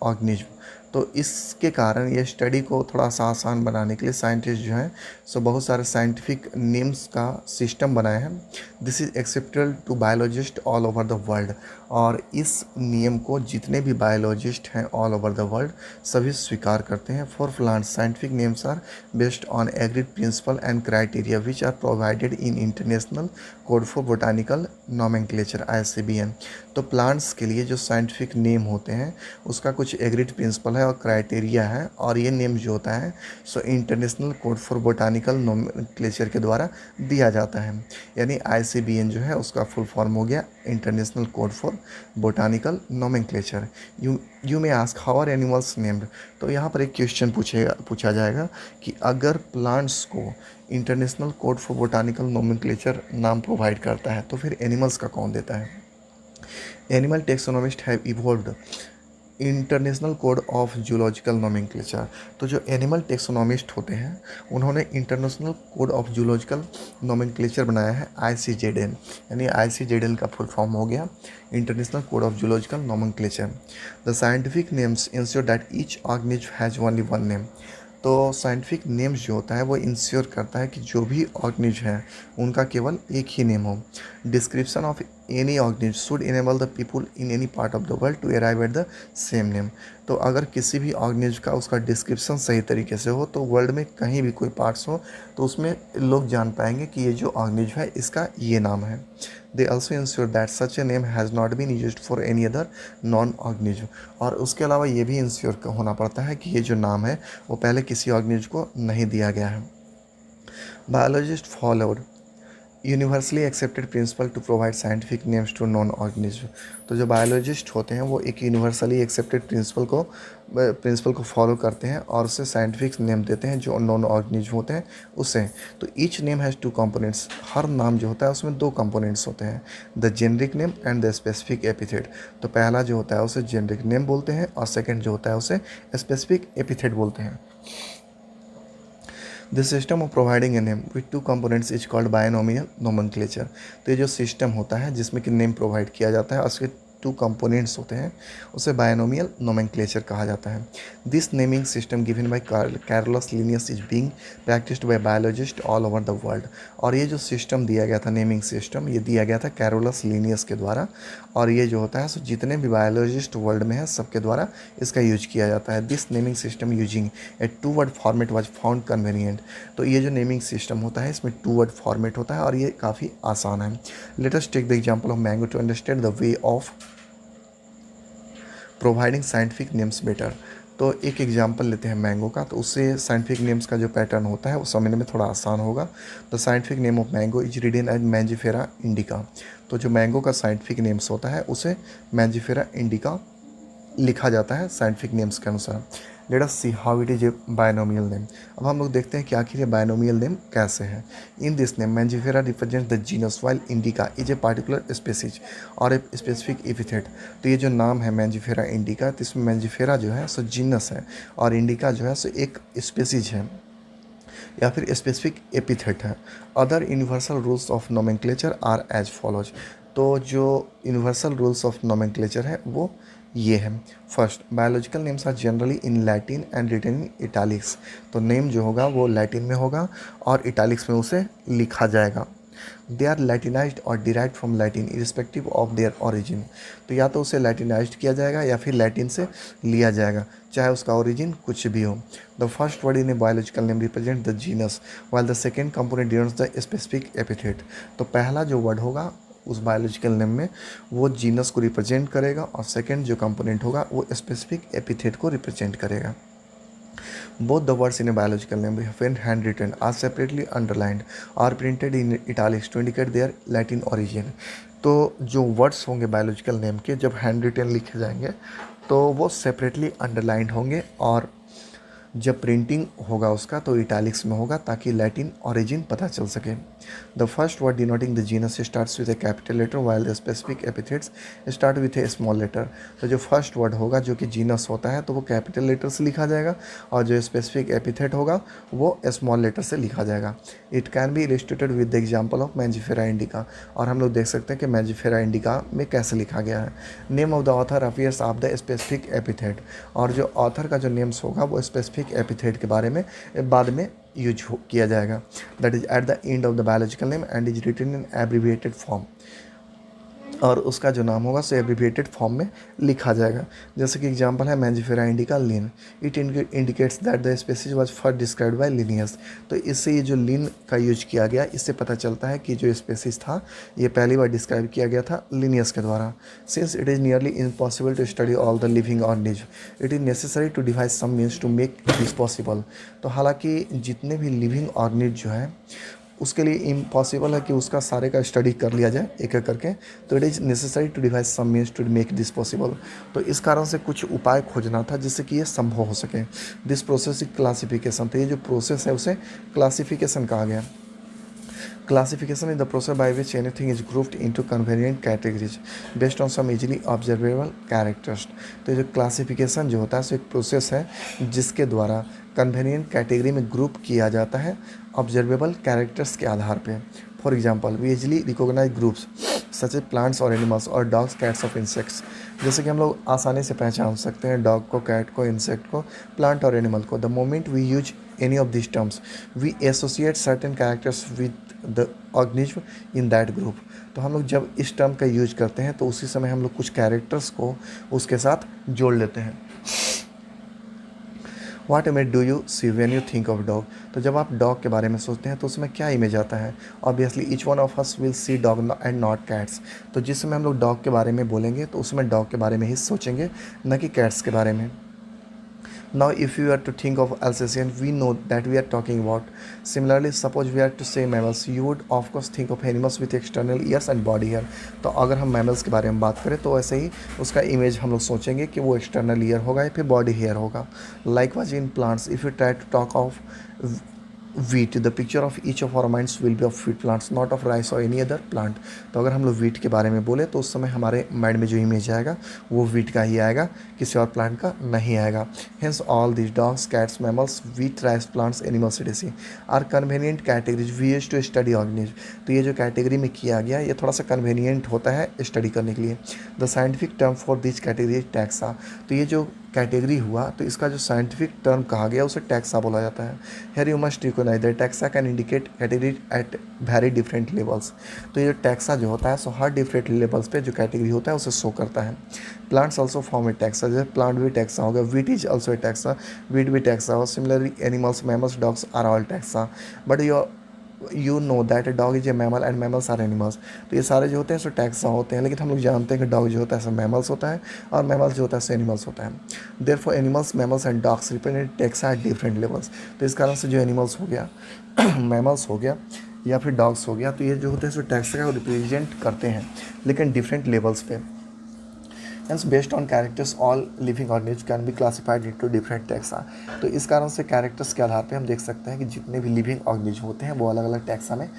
organism. तो इसके कारण ये स्टडी को थोड़ा सा आसान बनाने के लिए साइंटिस्ट जो हैं सो बहुत सारे साइंटिफिक नेम्स का सिस्टम बनाए हैं। This is acceptable to biologist all over the world. और इस नियम को जितने भी बायोलॉजिस्ट हैं ऑल ओवर द वर्ल्ड सभी स्वीकार करते हैं। For plants scientific names are based on agreed principle and criteria which are provided in international code for botanical nomenclature ICBN। तो प्लांट्स के लिए जो साइंटिफिक नेम होते हैं उसका कुछ एग्रीड प्रिंसिपल है और क्राइटेरिया है, और ये नेम जो होता है so international code for botanical nomenclature के द्वारा दिया जाता है। यानी ICBN जो है उसका फुल फॉर्म हो गया international code for botanical nomenclature. You may ask how are animals named. तो यहाँ पर एक क्वेश्चन पूछा जाएगा कि अगर प्लांट्स को international code for botanical nomenclature नाम प्रोवाइड करता है तो फिर एनिमल्स का कौन देता है। Animal taxonomist have evolved international code of zoological nomenclature. तो जो एनिमल टेक्सोनोमिस्ट होते हैं उन्होंने international code of zoological nomenclature बनाया है ICZN। यानी ICZN का फुल फॉर्म हो गया international code of zoological nomenclature. The scientific names ensure that each organism has only one name. तो साइंटिफिक नेम्स जो होता है वो इंश्योर करता है कि जो भी ऑर्गेनिज्म है उनका केवल एक ही नेम हो। Description of any organism should enable the people in any part of the world to arrive at the same name. तो अगर किसी भी ऑर्गेनिज्म का उसका डिस्क्रिप्शन सही तरीके से हो तो वर्ल्ड में कहीं भी कोई पार्ट्स हो तो उसमें लोग जान पाएंगे कि ये जो ऑर्गेनिज्म है इसका ये नाम है। They also ensure that such a name has not been used for any other non organism. और उसके अलावा ये भी इंश्योर होना पड़ता है कि ये जो नाम है वो पहले किसी ऑर्गेनिज्म को नहीं दिया गया है। Biologist followed universally accepted principle to provide scientific names to non organism. तो जो बायोलॉजिस्ट होते हैं वो एक यूनिवर्सली एक्सेप्टेड प्रिंसिपल को फॉलो करते हैं और उसे साइंटिफिक नेम देते हैं जो नॉन ऑर्गेनिज्म होते हैं उसे। तो each name has two components. हर नाम जो होता है उसमें दो कंपोनेंट्स होते हैं, the generic name and the specific epithet. तो पहला जो होता है उसे जेनरिक नेम बोलते हैं और सेकेंड जो होता है उसे स्पेसिफिक एपिथेट बोलते हैं। This system of providing a name with two components is called binomial nomenclature. तो ये जो सिस्टम होता है जिसमें कि नेम प्रोवाइड किया जाता है और उसके टू कंपोनेंट्स होते हैं उसे बायनोमियल नोमेनक्लेचर कहा जाता है। This naming system given by Carolus Linnaeus is being practised by biologist all over the world. और ये जो सिस्टम दिया गया था नेमिंग सिस्टम, ये दिया गया था कैरोलस लिनियस के द्वारा, और ये जो होता है सो जितने भी बायोलॉजिस्ट वर्ल्ड में है सबके द्वारा इसका यूज किया जाता है। This naming system using A 2 word format was found convenient. तो ये जो नेमिंग सिस्टम होता है इसमें 2 वर्ड फॉर्मेट होता है और ये काफ़ी आसान है। Let us take the example of mango to understand the way of providing scientific names better. तो एक एग्जांपल लेते हैं मैंगो का, तो उससे साइंटिफिक नेम्स का जो पैटर्न होता है वो समझने में थोड़ा आसान होगा। The scientific name of mango is written as Mangifera indica. तो जो मैंगो का साइंटिफिक नेम्स होता है उसे मैंजिफेरा इंडिका लिखा जाता है साइंटिफिक नेम्स के अनुसार। Let us see how it is a binomial name. अब हम लोग देखते हैं कि आखिर ये बायनोमियल नेम कैसे है। In this name Mangifera represent the genus while indica is a particular species or a specific epithet. तो ये जो नाम है मैंजिफेरा इंडिका, तो इसमें मैंजिफेरा जो है सो जीनस है और इंडिका जो है सो एक स्पेसीज है या फिर स्पेसिफिक एपिथेट है। Other universal rules of nomenclature are as follows. तो जो यूनिवर्सल रूल्स ऑफ नोमेनक्लेचर है वो ये है। First, biological names are generally in Latin and written in italics. तो नेम जो होगा वो लैटिन में होगा और इटैलिक्स में उसे लिखा जाएगा। दे आर लैटिनाइज्ड और derived from Latin irrespective of their origin. तो या तो उसे लैटिनाइज्ड किया जाएगा या फिर लैटिन से लिया जाएगा, चाहे उसका ओरिजिन कुछ भी हो। The first word in a biological name represent the genus while the second component denotes the specific epithet. तो पहला जो वर्ड होगा उस बायोलॉजिकल नेम में वो जीनस को रिप्रेजेंट करेगा और सेकेंड जो कंपोनेंट होगा वो स्पेसिफिक एपिथेट को रिप्रेजेंट करेगा। Both the words in a biological name, when handwritten, are separately underlined or printed in italics to indicate their Latin origin. तो जो वर्ड्स होंगे बायोलॉजिकल नेम के जब हैंड रिटन लिखे जाएंगे तो वो सेपरेटली अंडरलाइंड होंगे और जब प्रिंटिंग होगा उसका तो इटैलिक्स में होगा ताकि लैटिन ओरिजिन पता चल सके। The first word denoting the genus starts with a capital letter while the specific epithets start with a small letter. तो जो फर्स्ट वर्ड होगा जो कि जीनस होता है तो वो कैपिटल लेटर से लिखा जाएगा और जो स्पेसिफिक एपिथेट होगा वो स्मॉल लेटर से लिखा जाएगा। It can be illustrated with the example of Mangifera indica. और हम लोग देख सकते हैं कि मैंजिफेरा इंडिका में कैसे लिखा गया है। Name of the author appears of the specific epithet. और जो ऑथर का जो नेम्स होगा वो स्पेसिफिक एपिथेट के बारे में बाद में यूज किया जाएगा। That is at the end of the biological name and is written in abbreviated form. और उसका जो नाम होगा सो एब्रिविएटेड फॉर्म में लिखा जाएगा। जैसे कि एग्जांपल है Mangifera indica Linn. It indicates that the species was first described by Linnaeus. तो इससे ये जो लिन का यूज किया गया इससे पता चलता है कि जो स्पीशीज था ये पहली बार डिस्क्राइब किया गया था लिनियस के द्वारा। Since it is nearly impossible to study all the living organism it is necessary to devise some means to make this possible. तो हालांकि जितने भी लिविंग ऑर्गेनिज्म जो है उसके लिए इम्पॉसिबल है कि उसका सारे का स्टडी कर लिया जाए एक एक करके। तो it is necessary to devise some means to make this possible. तो इस कारण से कुछ उपाय खोजना था जिससे कि ये संभव हो सके। This process is classification. तो ये जो प्रोसेस है उसे क्लासिफिकेशन कहा गया। Classification is the process by which anything is grouped into convenient categories based on some easily observable characters। तो ये जो क्लासिफिकेशन जो होता है सो एक प्रोसेस है जिसके द्वारा कन्वेनियंट कैटेगरी में ग्रुप किया जाता है ऑब्जर्वेबल कैरेक्टर्स के आधार पे। For example we easily recognise groups such a plants और एनिमल्स और डॉग्स कैट्स ऑफ इंसेक्ट्स। जैसे कि हम लोग आसानी से पहचान सकते हैं डॉग को, कैट को, इंसेक्ट को, प्लांट और एनिमल को। The moment we use any of these terms we associate certain characters with the organism in that group। तो हम लोग जब इस टर्म का यूज करते हैं तो उसी समय हम लोग कुछ कैरेक्टर्स को उसके साथ जोड़ लेते हैं। What image do you see when you think of dog? तो जब आप डॉग के बारे में सोचते हैं तो उसमें क्या इमेज आता है? Obviously each one of us will see dog and not cats। तो जिस समय हम लोग डॉग के बारे में बोलेंगे तो उसमें डॉग के बारे में ही सोचेंगे न कि कैट्स के बारे में। Now if you are to think of Alsatian we know that we are talking about। Similarly suppose we are to say mammals you would of course think of animals with external ears and body hair। तो अगर हम mammals के बारे में बात करें तो ऐसे ही उसका इमेज हम लोग सोचेंगे कि वो एक्सटर्नल ईयर होगा या फिर बॉडी हेयर होगा। Likewise in plants if you try to talk of wheat the picture of each of our minds will be of wheat plants not of rice or any other plant। तो अगर हम लोग wheat के बारे में बोले तो उस समय हमारे माइंड में जो इमेज आएगा वो wheat का ही आएगा, किसी और प्लांट का नहीं आएगा। Hence all these dogs, cats, mammals, wheat, rice, plants, animals etc. are convenient categories we use to study organisms। तो ये जो कैटेगरी में किया गया ये थोड़ा सा कन्वीनियंट होता है स्टडी करने के लिए। The scientific term for this category is taxa. तो ये जो कैटेगरी हुआ तो इसका जो साइंटिफिक टर्म कहा गया उसे टैक्सा बोला जाता है। Here you must recognise that taxa can indicate category at very different levels. तो ये जो टैक्सा जो होता है सो हर डिफरेंट लेवल्स पे जो कैटेगरी होता है उसे शो करता है। Plants also form a taxa, जैसे प्लांट भी टैक्सा होगा, wheat is also a taxa, wheat भी टैक्सा हो। Similarly animals, mammals, dogs are all taxa. But you know that a dog is a mammal and mammals are animals. तो ये सारे जो होते हैं सो टैक्सा होते हैं, लेकिन हम लोग जानते हैं कि डॉग जो होता है सो मैमल्स होता है और मैमल्स जो होता है सो एनिमल्स होता है। Therefore animals, mammals and dogs represent taxa at different levels. तो इस कारण से जो एनिमल्स हो गया मैमल्स हो गया या फिर डॉग्स हो गया तो ये जो होते हैं सो टैक्सा का रिप्रेजेंट करते हैं लेकिन डिफरेंट लेवल्स पे। Hence based on characters all living organisms can be classified into different taxa। तो इस कारण से कैरेक्टर्स के आधार पे हम देख सकते हैं कि जितने भी लिविंग ऑर्गेनिज्म होते हैं वो अलग अलग टैक्सा में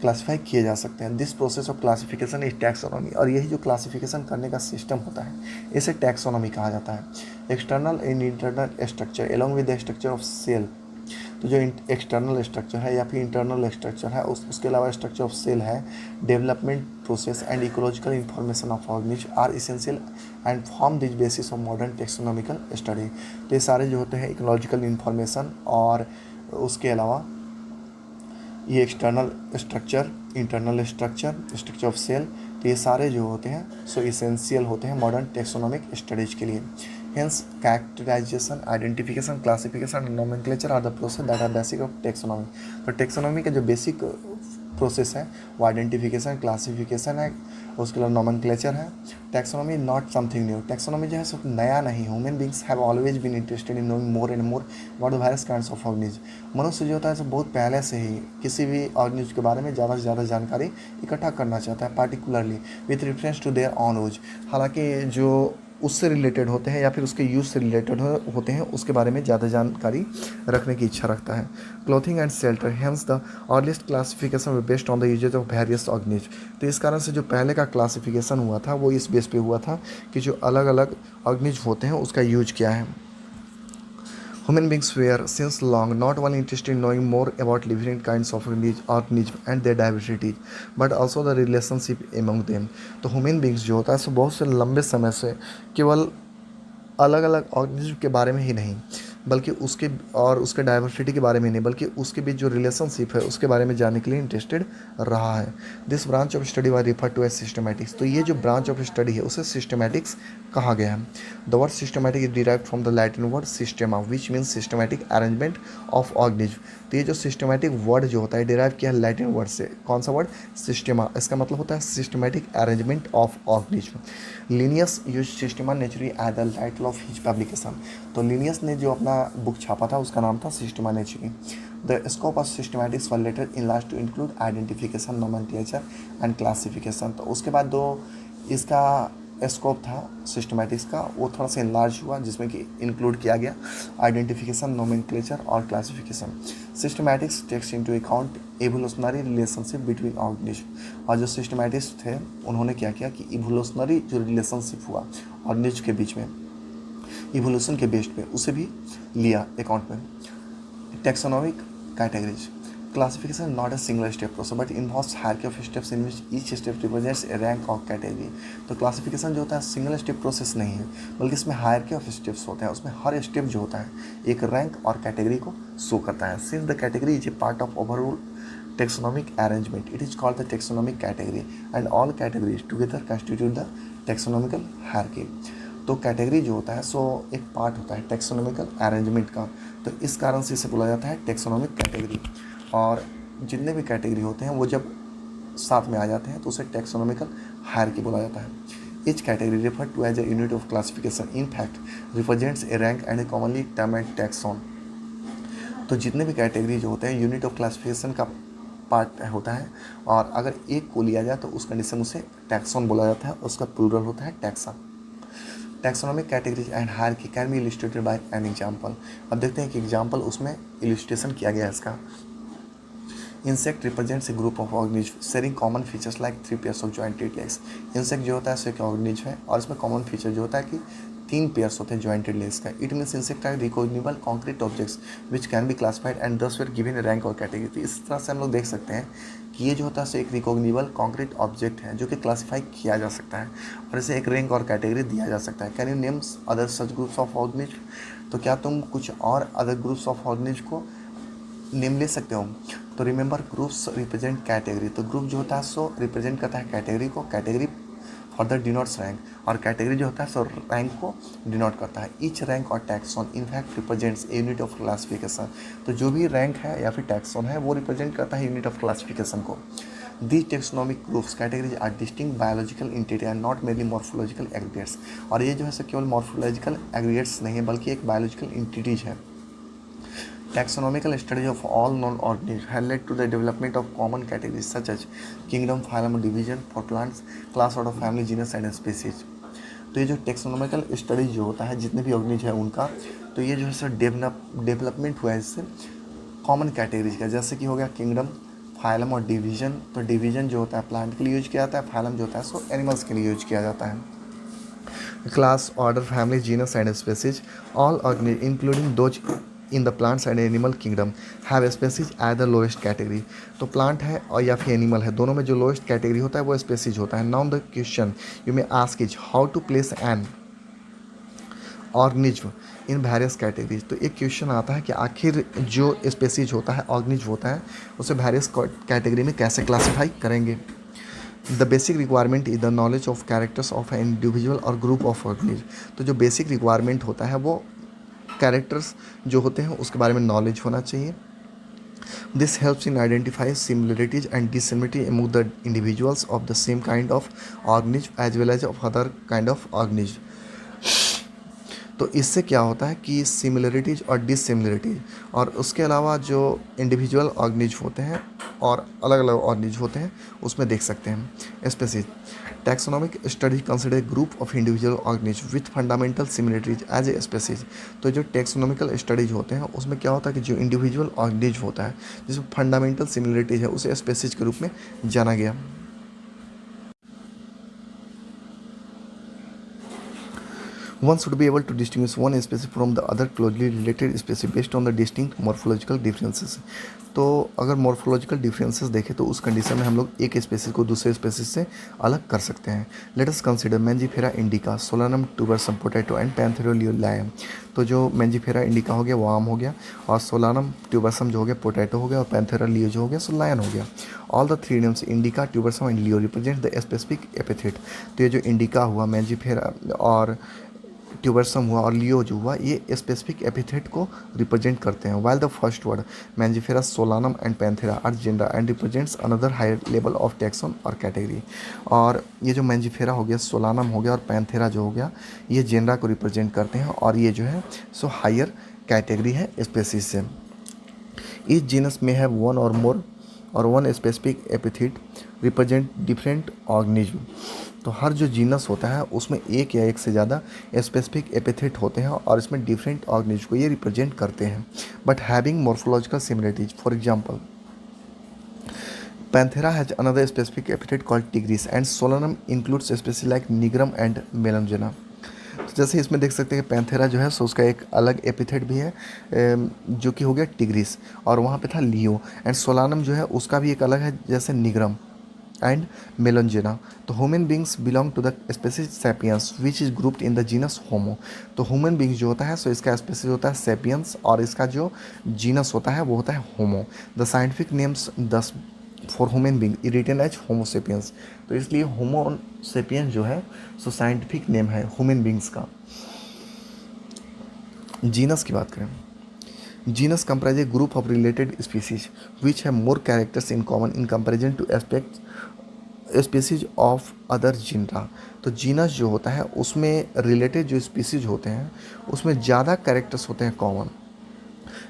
क्लासीफाई किए जा सकते हैं। This process of classification is taxonomy. और यही जो क्लासिफिकेशन करने का सिस्टम होता है इसे टैक्सोनॉमी कहा जाता है। External and internal structure along with the structure of cell. तो जो एक्सटर्नल स्ट्रक्चर है या फिर इंटरनल स्ट्रक्चर है उसके अलावा स्ट्रक्चर ऑफ सेल है, development process and ecological information of organism are essential and form this basis of modern taxonomical study. तो ये सारे जो होते हैं इकोलॉजिकल इंफॉर्मेशन और उसके अलावा ये external structure, internal structure, structure of cell, तो ये सारे जो होते हैं सो इसेंशियल होते हैं मॉडर्न टेक्सोनोमिक स्टडीज के लिए। Hence characterisation, identification, classification and nomenclature are the process that are basic of taxonomy. तो टेक्सोनॉमी का जो बेसिक प्रोसेस है वो आइडेंटिफिकेशन, क्लासिफिकेशन है, उसके अलावा नोमेनक्लेचर है। Taxonomy not something new, taxonomy जो है सब नया नहीं। Human beings have always been interested in knowing more and more about the various kinds of organisms. मनुष्य जो होता है सब बहुत पहले से ही किसी भी ऑर्गेनिज के बारे में ज़्यादा से ज़्यादा जानकारी इकट्ठा करना चाहता है, particularly with reference to their own use. हालांकि जो उससे रिलेटेड होते हैं या फिर उसके यूज़ से रिलेटेड होते हैं उसके बारे में ज़्यादा जानकारी रखने की इच्छा रखता है। Clothing and shelter, hence the earliest classification based on the usages of various organisms. तो इस कारण से जो पहले का क्लासिफिकेशन हुआ था वो इस बेस पे हुआ था कि जो अलग अलग ऑर्गेनिज होते हैं उसका यूज क्या है। Human beings were since long not only interested in knowing more about different kinds of organisms and their diversity, but also the relationship among them। तो ह्यूमन बींग्स जो होता है सो बहुत से लंबे समय से केवल अलग अलग ऑर्गेनिज्म के बारे में ही नहीं बल्कि उसके और उसके डाइवर्सिटी के बारे में नहीं बल्कि उसके बीच जो रिलेशनशिप है उसके बारे में जानने के लिए इंटरेस्टेड रहा है। This branch of study was refer to as systematics. तो ये जो ब्रांच ऑफ स्टडी है उसे सिस्टमैटिक्स कहा गया है। The word systematic is derived from the Latin word systema which means systematic arrangement of organism. तो ये जो सिस्टमैटिक वर्ड जो होता है डिराइव किया है लैटिन वर्ड से। कौन सा वर्ड? सिस्टेमा। इसका मतलब होता है systematic arrangement of organism. Linnaeus use Systema Naturae as the title of his publication. तो लिनियस ने जो अपना बुक छापा था उसका नाम था Systema Naturae. The scope of systematics were later enlarge to include identification, nomenclature and classification. तो उसके बाद दो इसका स्कोप था सिस्टमैटिक्स का वो थोड़ा सा इनलार्ज हुआ जिसमें कि इंक्लूड किया गया आइडेंटिफिकेशन, नोमेनक्लेचर और classification. Systematics takes into account evolutionary relationship between organism. और जो सिस्टमैटिक्स थे उन्होंने क्या किया कि इवोल्यूशनरी जो रिलेशनशिप हुआ ऑर्गेनिज्म के बीच में इवोल्यूशन के बेस्ड पे उसे भी लिया अकाउंट में। Taxonomic categories, classification is not a single step process but involves hierarchy of steps in which each step represents a rank or category। तो क्लासिफिकेशन जो होता है सिंगल स्टेप प्रोसेस नहीं है बल्कि इसमें हायरार्की ऑफ स्टेप्स होते हैं। उसमें हर स्टेप जो होता है एक रैंक और कैटेगरी को शो करता है। Since the category is a part of overall taxonomic arrangement it is called the taxonomic category and all categories together constitute the taxonomical hierarchy। तो कैटेगरी जो होता है सो एक पार्ट होता है टेक्सोनॉमिकल अरेंजमेंट का, तो इस कारण से इसे बोला जाता है टेक्सोनॉमिक कैटेगरी। और जितने भी कैटेगरी होते हैं वो जब साथ में आ जाते हैं तो उसे टेक्सोनॉमिकल हायरार्की बोला जाता है। Each category refer to as a unit of classification in fact represents a rank and a commonly termed taxon. तो जितने भी कैटेगरी जो होते हैं यूनिट ऑफ क्लासिफिकेशन का पार्ट होता है और अगर एक को लिया जाए तो उस कंडीशन उसे टैक्सॉन बोला जाता है। उसका प्लूरल होता है taxa. Taxonomic categories and hierarchy can be illustrated bye an example. अब देखते हैं कि एग्जांपल उसमें इलस्ट्रेशन किया गया है इसका। Insect represents A group of organism sharing common features like 3 pairs of jointed legs. Insect जो होता है सो एक ऑर्गेनिज्म है और इसमें कॉमन फीचर जो होता है कि 3 पेयर्स होते हैं जॉइंटेड लेग्स का। It means insect are recognisable concrete objects which can be classified and thus were given a rank or category. तो इस तरह से हम लोग देख सकते हैं कि ये जो होता है सो एक रिकॉग्निबल कॉन्क्रीट ऑब्जेक्ट है जो कि क्लासीफाई किया जा सकता है और इसे एक रैंक और कैटेगरी दिया जा सकता है। Can you names other such groups of organism. तो क्या तुम कुछ और अदर ग्रुप्स ऑफ ऑर्गेनिज्म को नेम ले सकते हो। तो रिमेंबर ग्रुप्स रिप्रेजेंट कैटेगरी। तो ग्रुप जो होता है सो रिप्रेजेंट करता है कैटेगरी को, category further denotes rank or category जो होता है सो रैंक को डिनोट करता है। ईच रैंक और taxon in fact represents A unit of classification. तो जो भी रैंक है या फिर टैक्सॉन है वो रिप्रेजेंट करता है यूनिट ऑफ क्लासिफिकेशन को। These taxonomic groups categories are distinct biological entity and not merely morphological aggregates। और ये जो है सो केवल morphological aggregates नहीं है बल्कि एक biological entities है। Taxonomical study of all known organisms has led to the development of common categories such as kingdom, phylum, division for plants, class, order, family, genus and species। तो ये जो taxonomical study जो होता है जितने भी organism है उनका, तो ये जो है सर डेवलपमेंट हुआ है इससे कॉमन कैटेगरीज का। जैसे कि हो गया किंगडम, फाइलम और डिवीजन। तो डिवीजन जो होता है प्लांट के लिए यूज किया जाता है, फाइलम जो होता है सो एनिमल्स के लिए यूज किया जाता है। Class, order, family, genus and species, all organisms including those in the plants and animal kingdom have species at the lowest category. तो प्लांट है और या फिर एनिमल है दोनों में जो लोएस्ट कैटेगरी होता है वो स्पेसीज होता है। Now the question you may ask is how to place an organism in various categories. तो एक क्वेश्चन आता है कि आखिर जो स्पेसीज होता है, ऑर्गेनिज्म होता है, उसे वेरियस कैटेगरी में कैसे क्लासीफाई करेंगे। The basic requirement is the knowledge of characters of an individual और ग्रुप ऑफ ऑर्गेनिज्म। तो जो बेसिक रिक्वायरमेंट होता है वो कैरेक्टर्स जो होते हैं उसके बारे में नॉलेज होना चाहिए। This helps in identify similarities and dissimilarity among the individuals of the same kind of organism as well as of other kind of organism. तो इससे क्या होता है कि सिमिलरिटीज और डिसिमिलरिटीज और उसके अलावा जो इंडिविजुअल ऑर्गेनिज्म होते हैं और अलग अलग ऑर्गेनिज्म होते हैं उसमें देख सकते हैं। Species taxonomic study consider group of individual organism with fundamental similarities as a species. तो जो टैक्सोनॉमिकल स्टडीज होते हैं उसमें क्या होता है कि जो इंडिविजुअल ऑर्गेनिज्म होता है जिसमें फंडामेंटल सिमिलरिटीज है उसे स्पेसीज के रूप में जाना गया। One should be able to distinguish one species from the other closely related species based on the distinct morphological differences. तो अगर morphological differences देखें तो उस कंडीशन में हम लोग एक स्पेसीज को दूसरे स्पेसीज से अलग कर सकते हैं। Let us consider Mangifera indica, Solanum tuberosum potato and Panthera leo lion. तो जो मैंजीफेरा इंडिका हो गया वो आम हो गया, और सोलानम ट्यूबरसम जो हो गया पोटैटो हो गया, और पैंथेरा लियो जो हो गया सो लायन हो गया। All the three names indica, ट्यूबरसम and Leo represent the specific epithet. तो ये जो इंडिका हुआ, मैंजीफेरा और ट्यूबरसम हुआ और लियो जो हुआ, ये स्पेसिफिक एपिथेट को रिप्रेजेंट करते हैं। While the first word Mangifera, Solanum and Panthera are gender and represents another higher level of taxon और कैटेगरी। और ये जो मैंजीफेरा हो गया, सोलानम हो गया और पैंथेरा जो हो गया, ये जेंडर को रिप्रेजेंट करते हैं और ये जो है सो हायर कैटेगरी है स्पेसीज से। इस जीनस में है वन और मोर और one specific epithet represent different organism. तो हर जो जीनस होता है उसमें एक या एक से ज़्यादा स्पेसिफिक एपिथेट होते हैं और इसमें डिफरेंट ऑर्गेनिज्म को ये रिप्रेजेंट करते हैं, but having morphological similarities. For example, Panthera has another specific epithet called tigris and Solanum includes species like nigrum and melongena. तो जैसे इसमें देख सकते हैं कि पैंथेरा जो है सो उसका एक अलग एपिथेट भी है जो कि हो गया टिग्रिस, और वहाँ पे था लियो। एंड सोलानम जो है उसका भी एक अलग है जैसे निग्रम एंड मेलनजेना। तो human beings belong to the species sapiens which is grouped in the genus Homo. तो ह्यूमन बींग्स जो होता है सो इसका स्पेसीज होता है सेपियंस और इसका जो जीनस होता है वो होता है Homo. The scientific names thus for human being written as Homo sapiens. तो इसलिए होमो सेपियंस जो है सो साइंटिफिक नेम है ह्यूमन बींग्स का। जीनस की बात करें, genus comprise a group of related species which have more characters in common in comparison to aspect species of other genera. तो जीनस जो होता है उसमें रिलेटेड जो स्पीसीज होते हैं उसमें ज़्यादा कैरेक्टर्स होते हैं कॉमन,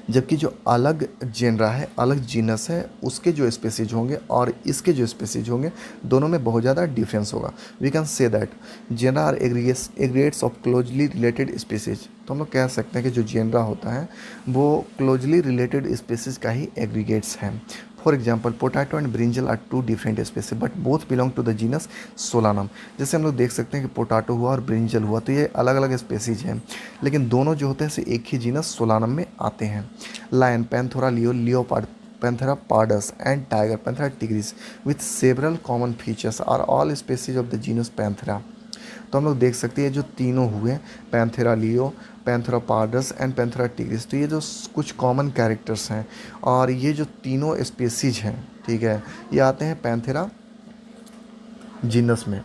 जबकि जो अलग जेनरा है, अलग जीनस है, उसके जो स्पेसीज होंगे और इसके जो स्पेसीज होंगे दोनों में बहुत ज़्यादा डिफरेंस होगा। We can say that genera are aggregates of closely related species. तो हम लोग कह सकते हैं कि जो जेनरा होता है वो क्लोजली रिलेटेड स्पेसीज का ही एग्रीगेट्स हैं। For example, potato and brinjal are two different species but both belong to the genus Solanum. जैसे हम लोग देख सकते हैं कि पोटैटो हुआ और ब्रिंजल हुआ, तो ये अलग अलग स्पेसीज हैं लेकिन दोनों जो होते हैं से एक ही जीनस सोलानम में आते हैं। Lion, Panthera leo, leopard, Panthera pardus and tiger, Panthera tigris with several common features are all species of the genus Panthera. तो हम लोग देख सकते हैं जो तीनों हुए, Panthera leo, Panthera pardus and Panthera tigris, तो ये जो कुछ कॉमन कैरेक्टर्स हैं और ये जो तीनों स्पेसीज हैं, ठीक है, ये आते हैं पैंथेरा जीनस में।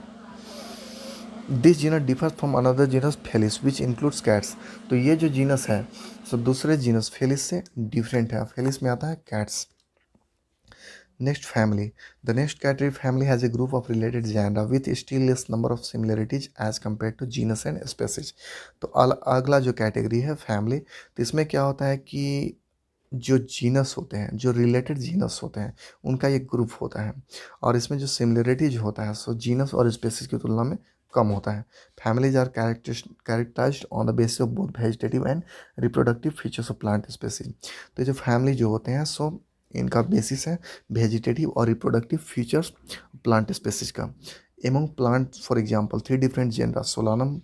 This genus differs from another genus Felis which includes cats. तो ये जो जीनस है सो दूसरे जीनस फेलिस से डिफरेंट है। फेलिस में आता है cats. Next family, the next category family has a group of related genera with still less number of similarities as compare to genus and species. तो अगला जो कैटेगरी है फैमिली, तो इसमें क्या होता है कि जो जीनस होते हैं, जो रिलेटेड जीनस होते हैं, उनका एक ग्रुप होता है और इसमें जो सिमिलरिटीज होता है सो जीनस और स्पेसीज की तुलना में कम होता है। Families are characterised on the basis of both vegetative and reproductive features of plant species. तो जो फैमिली जो होते हैं सो इनका बेसिस है वेजिटेटिव और रिप्रोडक्टिव फीचर्स प्लांट स्पेसीज का। Among plant for example three different genera Solanum,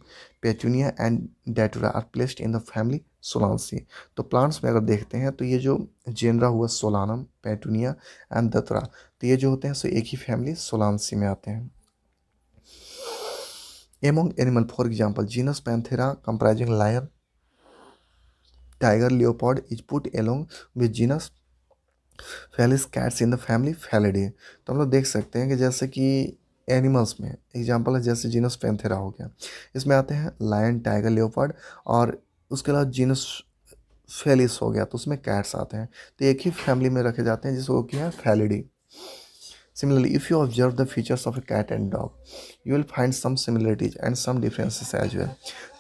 Petunia and Datura are placed in the family Solanaceae. तो प्लांट्स में अगर देखते हैं तो ये जो जेनरा हुआ सोलानम, पेटूनिया एंड दतरा, तो ये जो होते हैं सो एक ही फैमिली सोलांसी में आते हैं। Among animal, for example, genus Panthera comprising lion, tiger, leopard is put along with genus Felis cats in the family Felidae। तो हम लोग देख सकते हैं कि जैसे कि एनिमल्स में एग्जांपल है, जैसे जीनस पैंथेरा हो गया, इसमें आते हैं लायन, टाइगर, लियोपार्ड, और उसके अलावा जीनस फेलिस हो गया तो उसमें कैट्स आते हैं। तो एक ही फैमिली में रखे जाते हैं जिसको क्या है, फैलिडी। Similarly, if you observe the features of a cat and dog, you will find some similarities and some differences as well।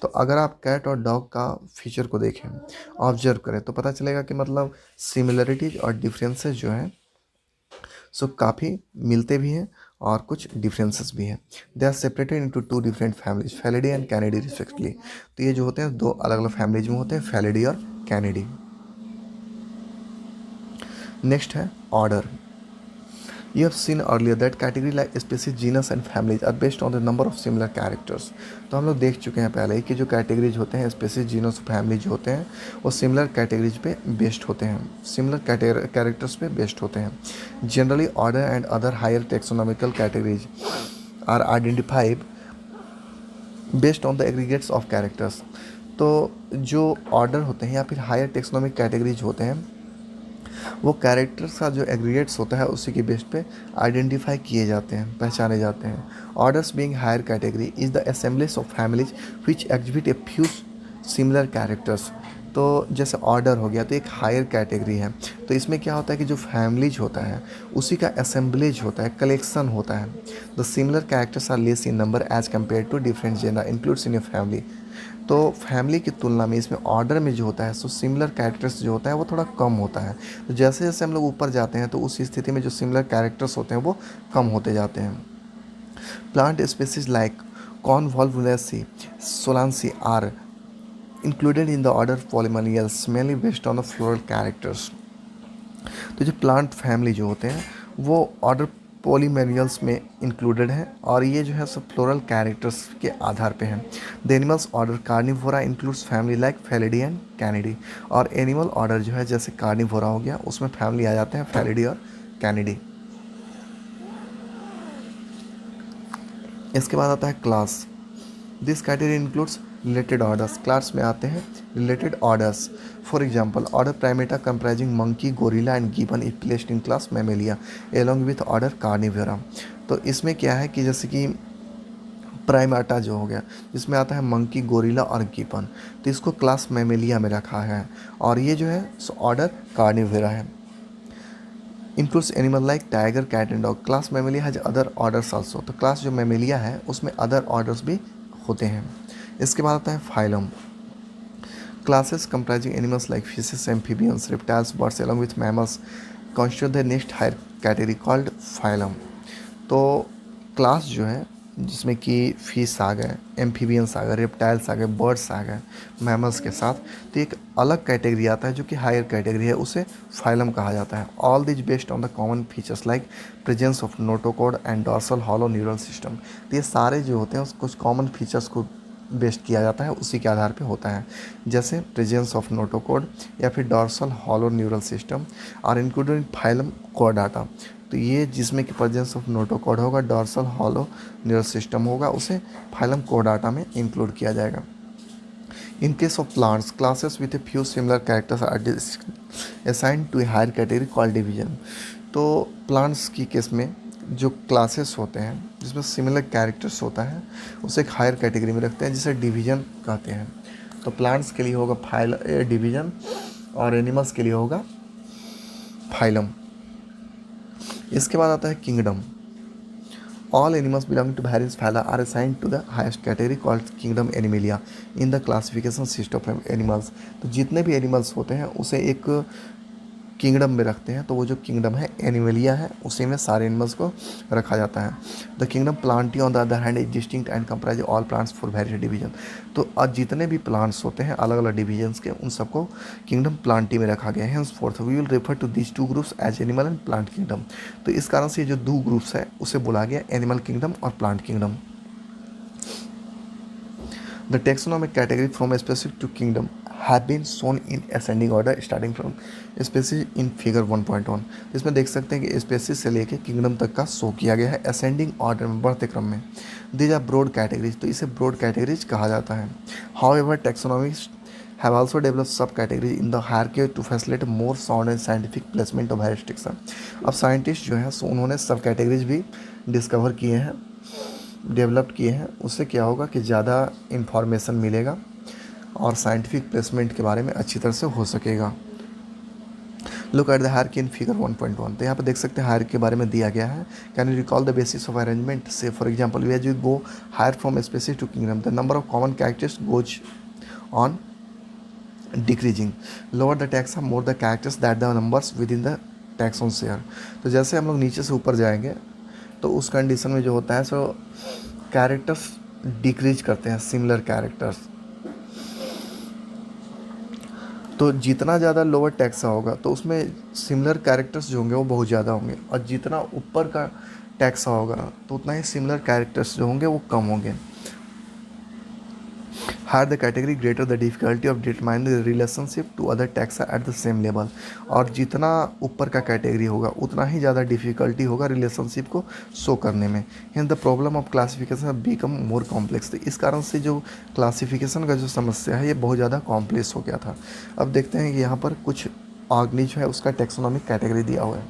तो अगर आप कैट और डॉग का फीचर को देखें, ऑब्जर्व करें, तो पता चलेगा कि मतलब सिमिलरिटीज और डिफरेंसेस जो हैं सो काफ़ी मिलते भी हैं और कुछ डिफरेंसेस भी हैं। They are separated into two different families, Felidae and Canidae respectively. तो ये जो होते हैं दो अलग अलग फैमिलीज में होते हैं, फैलिडी और कैनिडी। नेक्स्ट है order. You have seen earlier that category like species, genus and families are based on the number of similar characters। तो हम लोग देख चुके हैं पहले ही कि जो कैटेगरीज होते हैं, स्पेसीज, जीनस, फैमिली जो होते हैं, वो सिमिलर कैटेगरीज पे बेस्ड होते हैं, सिमिलर कैरेक्टर्स पे बेस्ड होते हैं। Generally order and other higher taxonomical categories are identified based on the aggregates of characters. तो जो ऑर्डर होते हैं या फिर हायर टेक्सोनॉमिक कैटेगरीज होते हैं, वो कैरेक्टर्स का जो एग्रीगेट्स होता है उसी के बेस पे आइडेंटिफाई किए जाते हैं, पहचाने जाते हैं। Orders being higher category is the assemblies of families which exhibit a few similar characters. तो जैसे ऑर्डर हो गया तो एक हायर कैटेगरी है, तो इसमें क्या होता है कि जो फैमिलीज होता है उसी का असेंबलेज होता है, कलेक्शन होता है। The similar characters are less in number as compare to different gender includes in a family. तो फैमिली की तुलना में इसमें ऑर्डर में जो होता है सो सिमिलर कैरेक्टर्स जो होता है वो थोड़ा कम होता है। तो जैसे जैसे हम लोग ऊपर जाते हैं तो उस स्थिति में जो सिमिलर कैरेक्टर्स होते हैं वो कम होते जाते हैं। Plant species like Convolvulaceae, Solanaceae are included in the order Polemoniales mainly based on the floral characters. तो जो प्लांट फैमिली जो होते हैं वो ऑर्डर पॉलीमेरियल्स में इंक्लूडेड है और ये जो है सब फ्लोरल कैरेक्टर्स के आधार पे हैं। The animals order Carnivora includes family like Felidae and Canidae. और एनिमल ऑर्डर जो है जैसे कार्निवोरा हो गया उसमें फैमिली आ जाते हैं फैलिडी और कैनिडी। इसके बाद आता है class. This category includes related orders. Class में आते हैं related orders. For example order Primata comprising monkey, gorilla and gibbon is placed in class Mammalia along with order Carnivora. तो इसमें क्या है कि जैसे कि प्राइमेटा जो हो गया जिसमें आता है मंकी, गोरिल्ला और गिबन, तो इसको क्लास मैमेलिया में रखा है और ये जो है ऑर्डर कार्निवोरा है। Includes animal like tiger, cat and dog. Class Mammalia has other orders also. तो क्लास जो मैमेलिया है उसमें अदर ऑर्डर्स भी होते हैं। इसके बाद आता है phylum. Classes comprising animals like fishes, amphibians, reptiles, birds along with mammals constitute the next higher category called phylum. तो क्लास जो है जिसमें कि फिश आ गए, एम्फीबियंस आ गए, रेप्टाइल्स आ गए, बर्ड्स आ गए मैमल्स के साथ, तो एक अलग कैटेगरी आता है जो कि हायर कैटेगरी है, उसे फाइलम कहा जाता है। All this based on the common features like presence of notochord and dorsal hollow neural system. तो ये सारे जो होते हैं उस कुछ कॉमन फीचर्स को बेस्ड किया जाता है, उसी के आधार पे होता है, जैसे प्रेजेंस ऑफ नोटोकॉर्ड या फिर डॉर्सल हॉलो न्यूरल सिस्टम और इंक्लूडेड इन फाइलम कोडाटा। तो ये जिसमें कि प्रेजेंस ऑफ नोटोकॉर्ड होगा, डॉर्सल हॉलो न्यूरल सिस्टम होगा, उसे फाइलम कोडाटा में इंक्लूड किया जाएगा। In case of plants, classes with a few similar characters are assigned to a higher category called division. तो प्लांट्स की केस में जो क्लासेस होते हैं जिसमें सिमिलर कैरेक्टर्स होता है उसे एक हायर कैटेगरी में रखते हैं जिसे डिवीजन कहते हैं। तो प्लांट्स के लिए होगा डिवीजन और एनिमल्स के लिए होगा फाइलम। इसके बाद आता है kingdom. All animals belonging to various phyla are assigned to the highest category called kingdom Animalia in the classification system of animals. तो जितने भी एनिमल्स होते हैं उसे एक किंगडम में रखते हैं, तो वो जो किंगडम है एनिमेलिया है, उसी में सारे एनिमल्स को रखा जाता है। The kingdom Plantae on the other hand is distinct and comprise all plants for various division. तो आज जितने भी प्लांट्स होते हैं अलग अलग डिवीजन्स के, उन सबको किंगडम प्लांटी में रखा गया है। Henceforth we will refer to this two groups as animal and plant kingdom. तो इस कारण से जो दो ग्रुप्स है उसे बोला गया एनिमल किंगडम और plant kingdom. The taxonomic category from a specific to kingdom have been shown in ascending order starting from species in figure 1.1। इसमें देख सकते हैं कि स्पेसीज से लेके किंगडम तक का शो किया गया है असेंडिंग ऑर्डर में, बढ़ते क्रम में। दीज आर ब्रॉड कैटेगरीज, तो इसे ब्रॉड कैटेगरीज कहा जाता है। However taxonomist have also developed subcategories in the hierarchy to facilitate more sound and scientific placement of higher restriction। अब साइंटिस्ट जो हैं सो उन्होंने सब कैटेगरीज भी डिस्कवर किए हैं, डेवलप किए हैं। उससे क्या होगा कि ज़्यादा इंफॉर्मेशन मिलेगा और साइंटिफिक प्लेसमेंट के बारे में अच्छी तरह से हो सकेगा। Look at the hierarchy in figure 1.1। तो यहाँ पर देख सकते हैं हायरार्की के बारे में दिया गया है। Can you recall the basis of arrangement? Say for example as you go higher from species to kingdom the number of common characters goes on decreasing, lower the taxa more the characters that the numbers within the taxa on share. तो जैसे हम लोग नीचे से ऊपर जाएंगे तो उस कंडीशन में जो होता है सो कैरेक्टर्स डिक्रीज करते हैं, सिमिलर कैरेक्टर्स। तो जितना ज़्यादा लोअर टैक्स होगा तो उसमें सिमिलर कैरेक्टर्स जो होंगे वो बहुत ज़्यादा होंगे, और जितना ऊपर का टैक्स होगा तो उतना ही सिमिलर कैरेक्टर्स जो होंगे वो कम होंगे। Higher the category greater the difficulty of determining the relationship to other taxa at the same level. और जितना ऊपर का कैटेगरी होगा उतना ही ज़्यादा डिफिकल्टी होगा रिलेशनशिप को शो करने में। Hints the problem of classification become more complex. तो इस कारण से जो क्लासिफिकेशन का जो समस्या है ये बहुत ज़्यादा कॉम्प्लेक्स हो गया था। अब देखते हैं कि यहाँ पर कुछ ऑर्गेनिज है उसका टैक्सोनॉमिक कैटेगरी दिया हुआ है।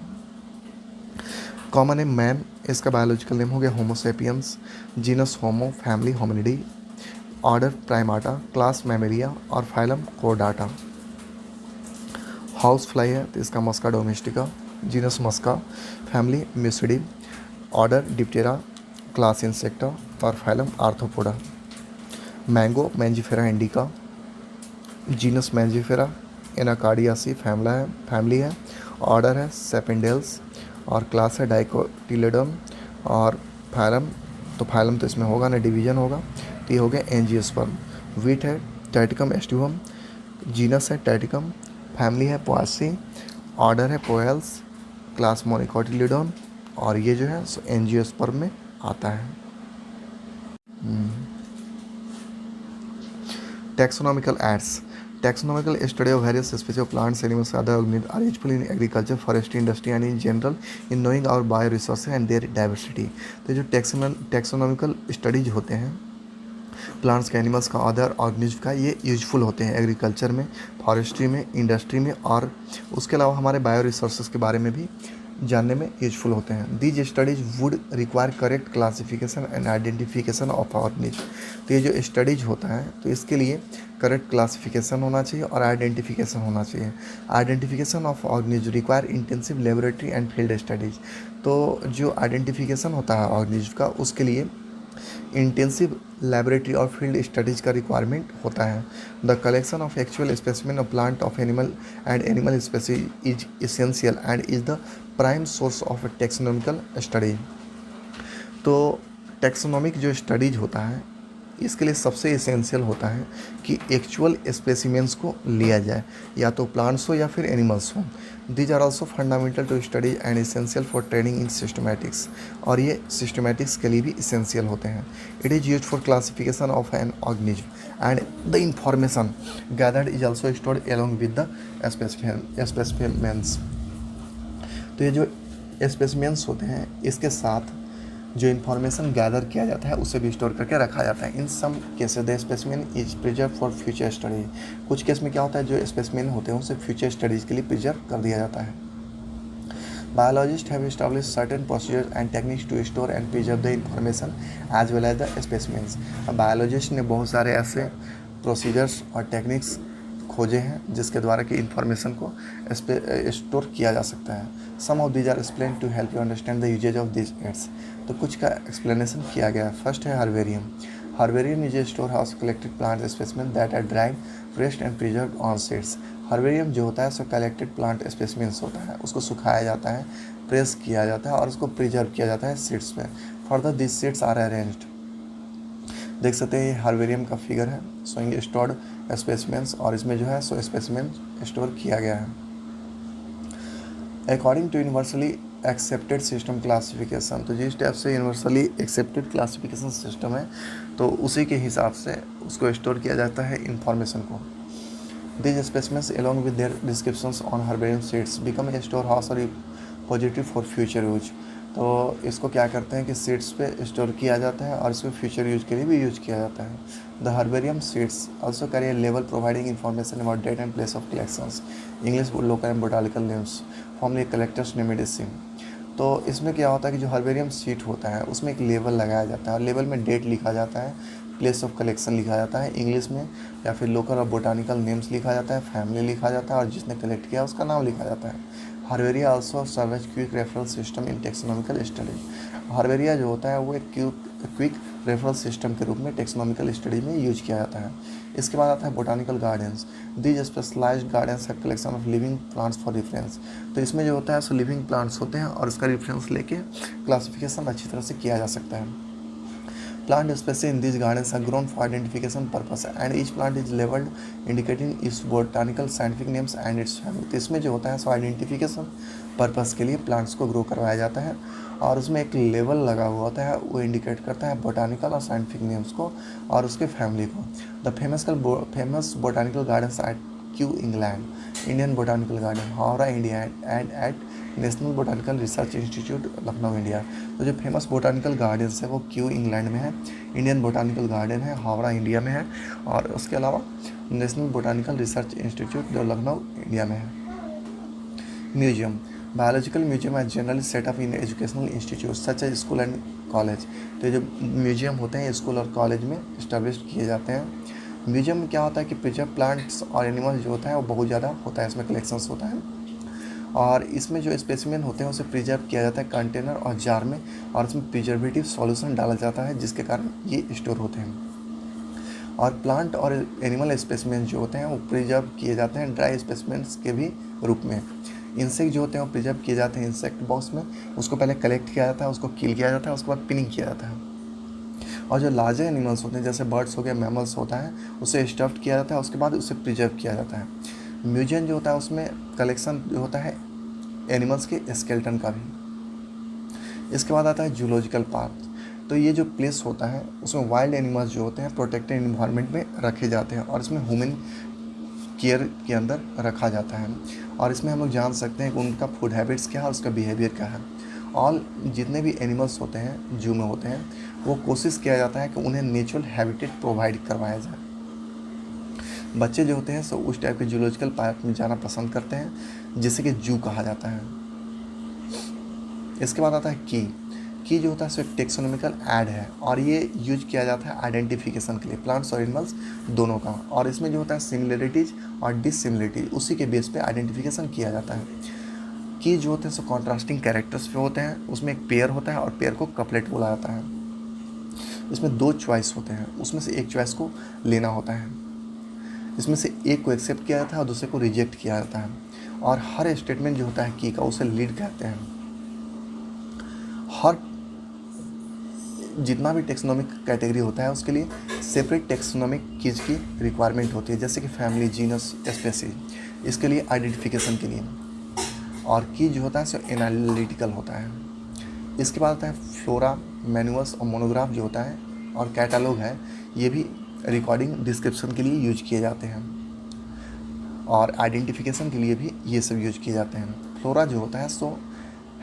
कॉमन नेम मैन, इसका बायोलॉजिकल नेम हो गया Homo sapiens, genus Homo, family Hominidae, order Primata, class Mammalia और फाइलम कोर्डाटा। हाउस फ्लाई है तो इसका Musca domestica, genus Musca, family Muscidae, order Diptera, class Insecta और phylum Arthropoda. Mango Mangifera indica, genus Mangifera, Anacardiaceae family है, order है Sapindales और class है डाइकोटिलेडम और फाइलम। तो फाइलम तो इसमें होगा ना, डिवीजन होगा, तो ये हो गया एंजियोस्पर्म। वीट है टैटिकम एस्टिवम, जीनस है टैटिकम, फैमिली है पोएसी, ऑर्डर है पोएल्स, क्लास मोनिकोटिलिडोन और ये जो है सो एंजियोस्पर्म में आता है। Taxonomical aids. Taxonomical study of various species of plants, animals, and other organisms are useful in agriculture, forestry, industry, and in general in knowing our bioresources and their diversity। तो जो taxonomical studies होते हैं plants का, animals का, other organism का, ये useful होते हैं एग्रीकल्चर में, फॉरेस्ट्री में, इंडस्ट्री में, और उसके अलावा हमारे बायो रिसोर्सेज के बारे में भी जानने में यूजफुल होते हैं। These studies would require correct classification and identification of organism. तो ये जो स्टडीज होता है तो इसके लिए करेक्ट क्लासिफिकेशन होना चाहिए और आइडेंटिफिकेशन होना चाहिए। Identification of organism require intensive laboratory and field studies. तो जो आइडेंटिफिकेशन होता है ऑर्गेनिज्म का उसके लिए इंटेंसिव लैबोरेटरी और फील्ड स्टडीज का रिक्वायरमेंट होता है। The collection of actual specimen of plant of animal and animal species is essential and is the prime source of taxonomical study. तो टैक्सोनॉमिक जो स्टडीज होता है इसके लिए सबसे इसेंशियल होता है कि एक्चुअल स्पेसिमेंस को लिया जाए, या तो प्लांट्स हो या फिर एनिमल्स हो। These are also fundamental to study and essential for training in systematics. और ये सिस्टमैटिक्स के लिए भी इसेंशियल होते हैं। It is use for classification of an organism and the information gathered is also stored along with the specimens. तो ये जो स्पेसिमेंस होते हैं इसके साथ जो इन्फॉर्मेशन गैदर किया जाता है उसे भी स्टोर करके रखा जाता है। In some cases the specimen is preserve for future study. कुछ केस में क्या होता है जो स्पेसिमेन होते हैं उसे फ्यूचर स्टडीज़ के लिए प्रिजर्व कर दिया जाता है। Biologist have established certain procedures and techniques to store and preserve the information as well as the specimens. अब बायोलॉजिस्ट ने बहुत सारे ऐसे प्रोसीजर्स और टेक्निक्स खोजे हैं जिसके द्वारा कि इंफॉर्मेशन को स्टोर किया जा सकता है। Some of these are explain to help you understand the usages of this aids. तो कुछ का एक्सप्लेनेशन किया गया है। फर्स्ट है herbarium. Herbarium is a store house collected plant specimen that are dried, fresh and preserved on seeds. Herbarium जो होता है सो कलेक्टेड प्लांट स्पेसिमेंस होता है, उसको सुखाया जाता है, प्रेस किया जाता है और उसको प्रिजर्व किया जाता है सीड्स में। Further this seeds are arranged. देख सकते हैं ये हर्बेरियम का फिगर है शोइंग स्टोर्ड स्पेसिमेंस, और इसमें जो है सो स्पेसिमेन स्टोर किया गया है। According to universally accepted system classification. तो जिस टाइप से यूनिवर्सली एक्सेप्टेड क्लासिफिकेशन सिस्टम है तो उसी के हिसाब से उसको स्टोर किया जाता है इंफॉर्मेशन को। These specimens along with their descriptions on herbarium seeds become a storehouse or repository for future use. तो इसको क्या करते हैं कि सीड्स पे स्टोर किया जाता है और इसको फ्यूचर यूज के लिए भी यूज किया जाता है. The herbarium seeds also carry a level providing information about date and place of collections, English local and botanical names, formally collectors नेमेडिसिम. तो इसमें क्या होता है कि जो हर्बेरियम सीट होता है उसमें एक लेबल लगाया जाता है और लेबल में डेट लिखा जाता है, प्लेस ऑफ कलेक्शन लिखा जाता है इंग्लिश में, या फिर लोकल और बोटानिकल नेम्स लिखा जाता है, फैमिली लिखा जाता है और जिसने कलेक्ट किया उसका नाम लिखा जाता है. Herbaria also serve as quick reference system in taxonomical study. Herbaria जो होता है वो एक क्विक रेफरेंस सिस्टम के रूप में टेक्सोनॉमिकल स्टडी में यूज किया जाता है. इसके बाद आता है botanical gardens. These specialised gardens have collection of living plants for reference. तो इसमें जो होता है सो लिविंग प्लांट्स होते हैं और इसका रेफरेंस लेके क्लासिफिकेशन अच्छी तरह से किया जा सकता है. Plant species in these gardens are grown for identification purpose and each plant is labeled indicating its botanical scientific names and its family. तो इसमें जो होता है सो आइडेंटिफिकेशन पर्पस के लिए प्लांट्स को ग्रो करवाया जाता है और उसमें एक लेवल लगा हुआ होता है, वो इंडिकेट करता है बोटानिकल और साइंटिफिक नेम्स को और उसके फैमिली को. The famous botanical gardens at Kew England, Indian botanical garden Howrah India and at national botanical research institute Lucknow India. तो जो फेमस बोटानिकल गार्डन्स है वो क्यू इंग्लैंड में है, इंडियन बोटानिकल गार्डन है हावड़ा इंडिया में है और उसके अलावा नेशनल बोटानिकल रिसर्च इंस्टीट्यूट जो लखनऊ इंडिया में है. Museum. Biological museum are generally set up in educational institute such as school and college. तो जो म्यूजियम होते हैं स्कूल और कॉलेज में इस्टेब्लिश किए जाते हैं. म्यूजियम में क्या होता है कि प्रिजर्व प्लांट्स और एनिमल्स जो होता है वो बहुत ज़्यादा होता है, इसमें कलेक्शंस होता है और इसमें जो स्पेसिमेन होते हैं उसे प्रिजर्व किया जाता है कंटेनर और जार में और उसमें प्रिजर्वेटिव सॉल्यूशन डाला जाता है जिसके कारण ये स्टोर होते हैं. और प्लांट और एनिमल स्पेसिमेन जो होते हैं वो प्रिजर्व किए जाते हैं ड्राई स्पेसिमेंट्स के भी रूप में. इंसेक्ट जो होते हैं वो प्रिजर्व किए जाते हैं इंसेक्ट बॉक्स में, उसको पहले कलेक्ट किया जाता है, उसको किल किया जाता है, उसके बाद पिनिंग किया जाता है. और जो लार्जर एनिमल्स होते हैं जैसे बर्ड्स हो गए, मैमल्स होता है, उसे स्टफ्ड किया जाता है, उसके बाद उसे प्रिजर्व किया जाता है. म्यूजियम जो होता है उसमें कलेक्शन जो होता है एनिमल्स के स्केलेटन का भी. इसके बाद आता है जूलॉजिकल पार्क. तो ये जो प्लेस होता है उसमें वाइल्ड एनिमल्स जो होते हैं प्रोटेक्टेड इन्वायरमेंट में रखे जाते हैं और इसमें ह्यूमन केयर के अंदर रखा जाता है और इसमें हम लोग जान सकते हैं कि उनका फूड हैबिट्स क्या है और उसका बिहेवियर क्या है. ऑल जितने भी एनिमल्स होते हैं जू में होते हैं वो कोशिश किया जाता है कि उन्हें नेचुरल हैबिटेट प्रोवाइड करवाया जाए. बच्चे जो होते हैं सो उस टाइप के जूलॉजिकल पार्क में जाना पसंद करते हैं जिसे कि जू कहा जाता है. इसके बाद आता है की जो होता है सो एक टेक्सोनॉमिकल ऐड है और ये यूज किया जाता है आइडेंटिफिकेशन के लिए प्लांट्स और एनिमल्स दोनों का. और इसमें जो होता है सिमिलरिटीज और डिससिमिलरिटीज उसी के बेस पे आइडेंटिफिकेशन किया जाता है. की जो होते हैं सो कॉन्ट्रास्टिंग कैरेक्टर्स पे होते हैं, उसमें एक पेयर होता है और पेयर को कपलेट बोला जाता है. इसमें 2 चॉइस होते हैं, उसमें से एक चॉइस को लेना होता है, इसमें से एक को एक्सेप्ट किया जाता है और दूसरे को रिजेक्ट किया जाता है. और हर स्टेटमेंट जो होता है की का उसे लीड कहते हैं. हर जितना भी टेक्सोनॉमिक कैटेगरी होता है उसके लिए सेपरेट टेक्सोनॉमिक कीज की रिक्वायरमेंट होती है जैसे कि फैमिली, जीनस, स्पेसीज, इसके लिए आइडेंटिफिकेशन के लिए. और की जो होता है सो एनालिटिकल होता है. इसके बाद आता है फ्लोरा, मैनुअल्स और मोनोग्राफ जो होता है और कैटालॉग है, ये भी रिकॉर्डिंग डिस्क्रिप्शन के लिए यूज किए जाते हैं और आइडेंटिफिकेशन के लिए भी ये सब यूज किए जाते हैं. फ्लोरा जो होता है सो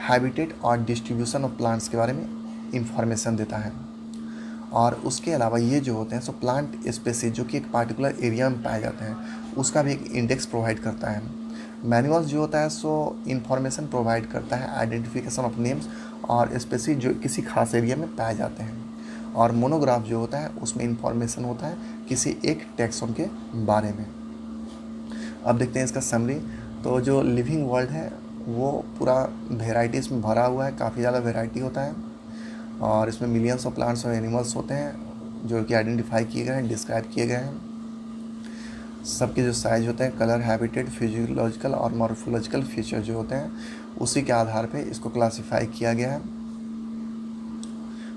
हैबिटेट और डिस्ट्रीब्यूशन ऑफ प्लांट्स के बारे में इंफॉर्मेशन देता है और उसके अलावा ये जो होते हैं सो प्लांट स्पेसीज जो कि एक पार्टिकुलर एरिया में पाए जाते हैं उसका भी एक इंडेक्स प्रोवाइड करता है. मैनुअल्स जो होता है सो इंफॉर्मेशन प्रोवाइड करता है आइडेंटिफिकेशन ऑफ नेम्स और स्पेसीज जो किसी खास एरिया में पाए जाते हैं. और मोनोग्राफ जो होता है उसमें इंफॉर्मेशन होता है किसी एक टैक्सॉन के बारे में. अब देखते हैं इसका समरी. तो जो लिविंग वर्ल्ड है वो पूरा वेराइटीज़ में भरा हुआ है, काफ़ी ज़्यादा वेराइटी होता है और इसमें मिलियंस ऑफ प्लांट्स और एनिमल्स होते हैं जो कि आइडेंटिफाई किए गए हैं, डिस्क्राइब किए गए हैं. सबके जो साइज होते हैं, कलर, हैबिटेट, फिजियोलॉजिकल और मॉर्फोलॉजिकल फीचर जो होते हैं उसी के आधार पे इसको क्लासीफाई किया गया है.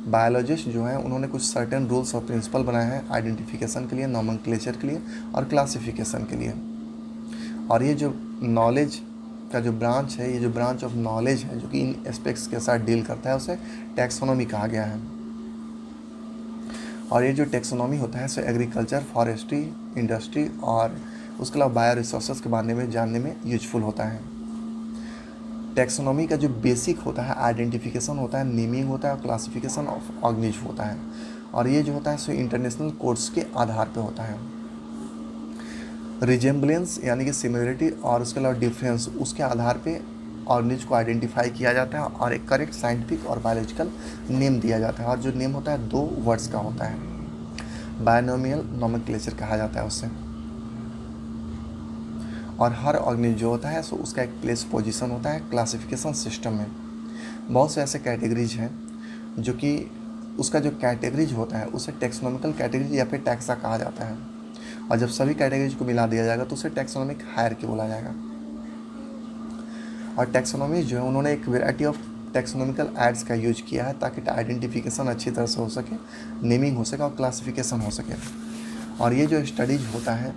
बायोलॉजिस्ट जो हैं उन्होंने कुछ सर्टेन रूल्स और प्रिंसिपल बनाए हैं आइडेंटिफिकेशन के लिए, नॉमेनक्लेचर के लिए और क्लासिफिकेशन के लिए. और ये जो नॉलेज का जो ब्रांच है, ये जो ब्रांच ऑफ नॉलेज है जो कि इन एस्पेक्ट्स के साथ डील करता है उसे टैक्सोनॉमी कहा गया है. और ये जो टैक्सोनॉमी होता है सो एग्रीकल्चर, फॉरेस्ट्री, इंडस्ट्री और उसके अलावा बायो रिसोर्सेज के बारे में जानने में यूजफुल होता है। टैक्सोनॉमी का जो बेसिक होता है आइडेंटिफिकेशन होता है, नेमिंग होता है और क्लासिफिकेशन ऑफ ऑर्गेनिज्म होता है, और ये जो होता है सो इंटरनेशनल कोड्स के आधार पे होता है। रिजेम्बलेंस यानी कि सिमिलरिटी और उसके अलावा डिफरेंस, उसके आधार पे ऑर्गेनिज्म को आइडेंटिफाई किया जाता है और एक करेक्ट साइंटिफिक और बायोलॉजिकल नेम दिया जाता है, और जो नेम होता है 2 वर्ड्स का होता है। बायनोमियल नोमेनक्लेचर कहा जाता है उसे। और हर ऑर्गेनिज्म जो होता है सो उसका एक प्लेस पोजीशन होता है क्लासिफिकेशन सिस्टम में। बहुत से ऐसे कैटेगरीज हैं जो कि उसका जो कैटेगरीज होता है उसे टेक्सोनॉमिकल कैटेगरी या फिर टैक्सा कहा जाता है, और जब सभी कैटेगरीज को मिला दिया जाएगा तो उसे टैक्सोनॉमिक हायरार्की बोला जाएगा। और टैक्सोनॉमी जो है उन्होंने एक वैरायटी ऑफ टैक्सोनॉमिकल एड्स का यूज किया है ताकि आइडेंटिफिकेशन अच्छी तरह से हो सके, नेमिंग हो सके और क्लासिफिकेशन हो सके। और ये जो स्टडीज होता है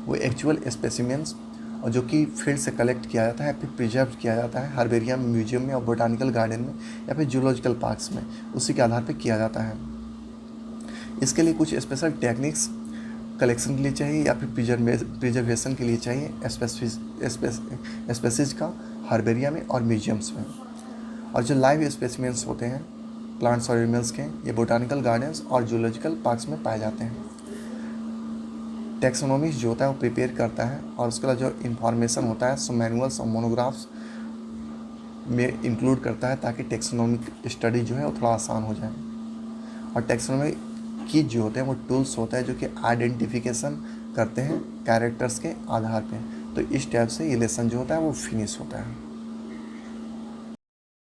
वो एक्चुअल स्पेसिमेंट्स और जो कि फील्ड से कलेक्ट किया जाता है फिर प्रिजर्व किया जाता है हर्बेरियम, म्यूजियम में और बोटानिकल गार्डन में या फिर जूलॉजिकल पार्क्स में, उसी के आधार पर किया जाता है। इसके लिए कुछ स्पेशल टेक्निक्स कलेक्शन के लिए चाहिए या फिर प्रिजर्वेशन के लिए चाहिए स्पेसीज का हर्बेरियम में और म्यूजियम्स में। और जो लाइव स्पेसिमेंट्स होते हैं प्लांट्स और एनिमल्स के, ये बोटानिकल गार्डन्स और जूलॉजिकल पार्क्स में पाए जाते हैं। टैक्सोनॉमिस्ट जो होता है वो प्रिपेयर करता है और उसके अलावा जो इन्फॉर्मेशन होता है सो मैनुअल्स और मोनोग्राफ्स में इंक्लूड करता है ताकि टैक्सोनॉमिक स्टडी जो है वो थोड़ा आसान हो जाए। और टैक्सोनॉमी की जो होते हैं वो टूल्स होते हैं जो कि आइडेंटिफिकेशन करते हैं कैरेक्टर्स के आधार पे। तो इस टाइप से ये लेसन जो होता है वो फिनिश होता है।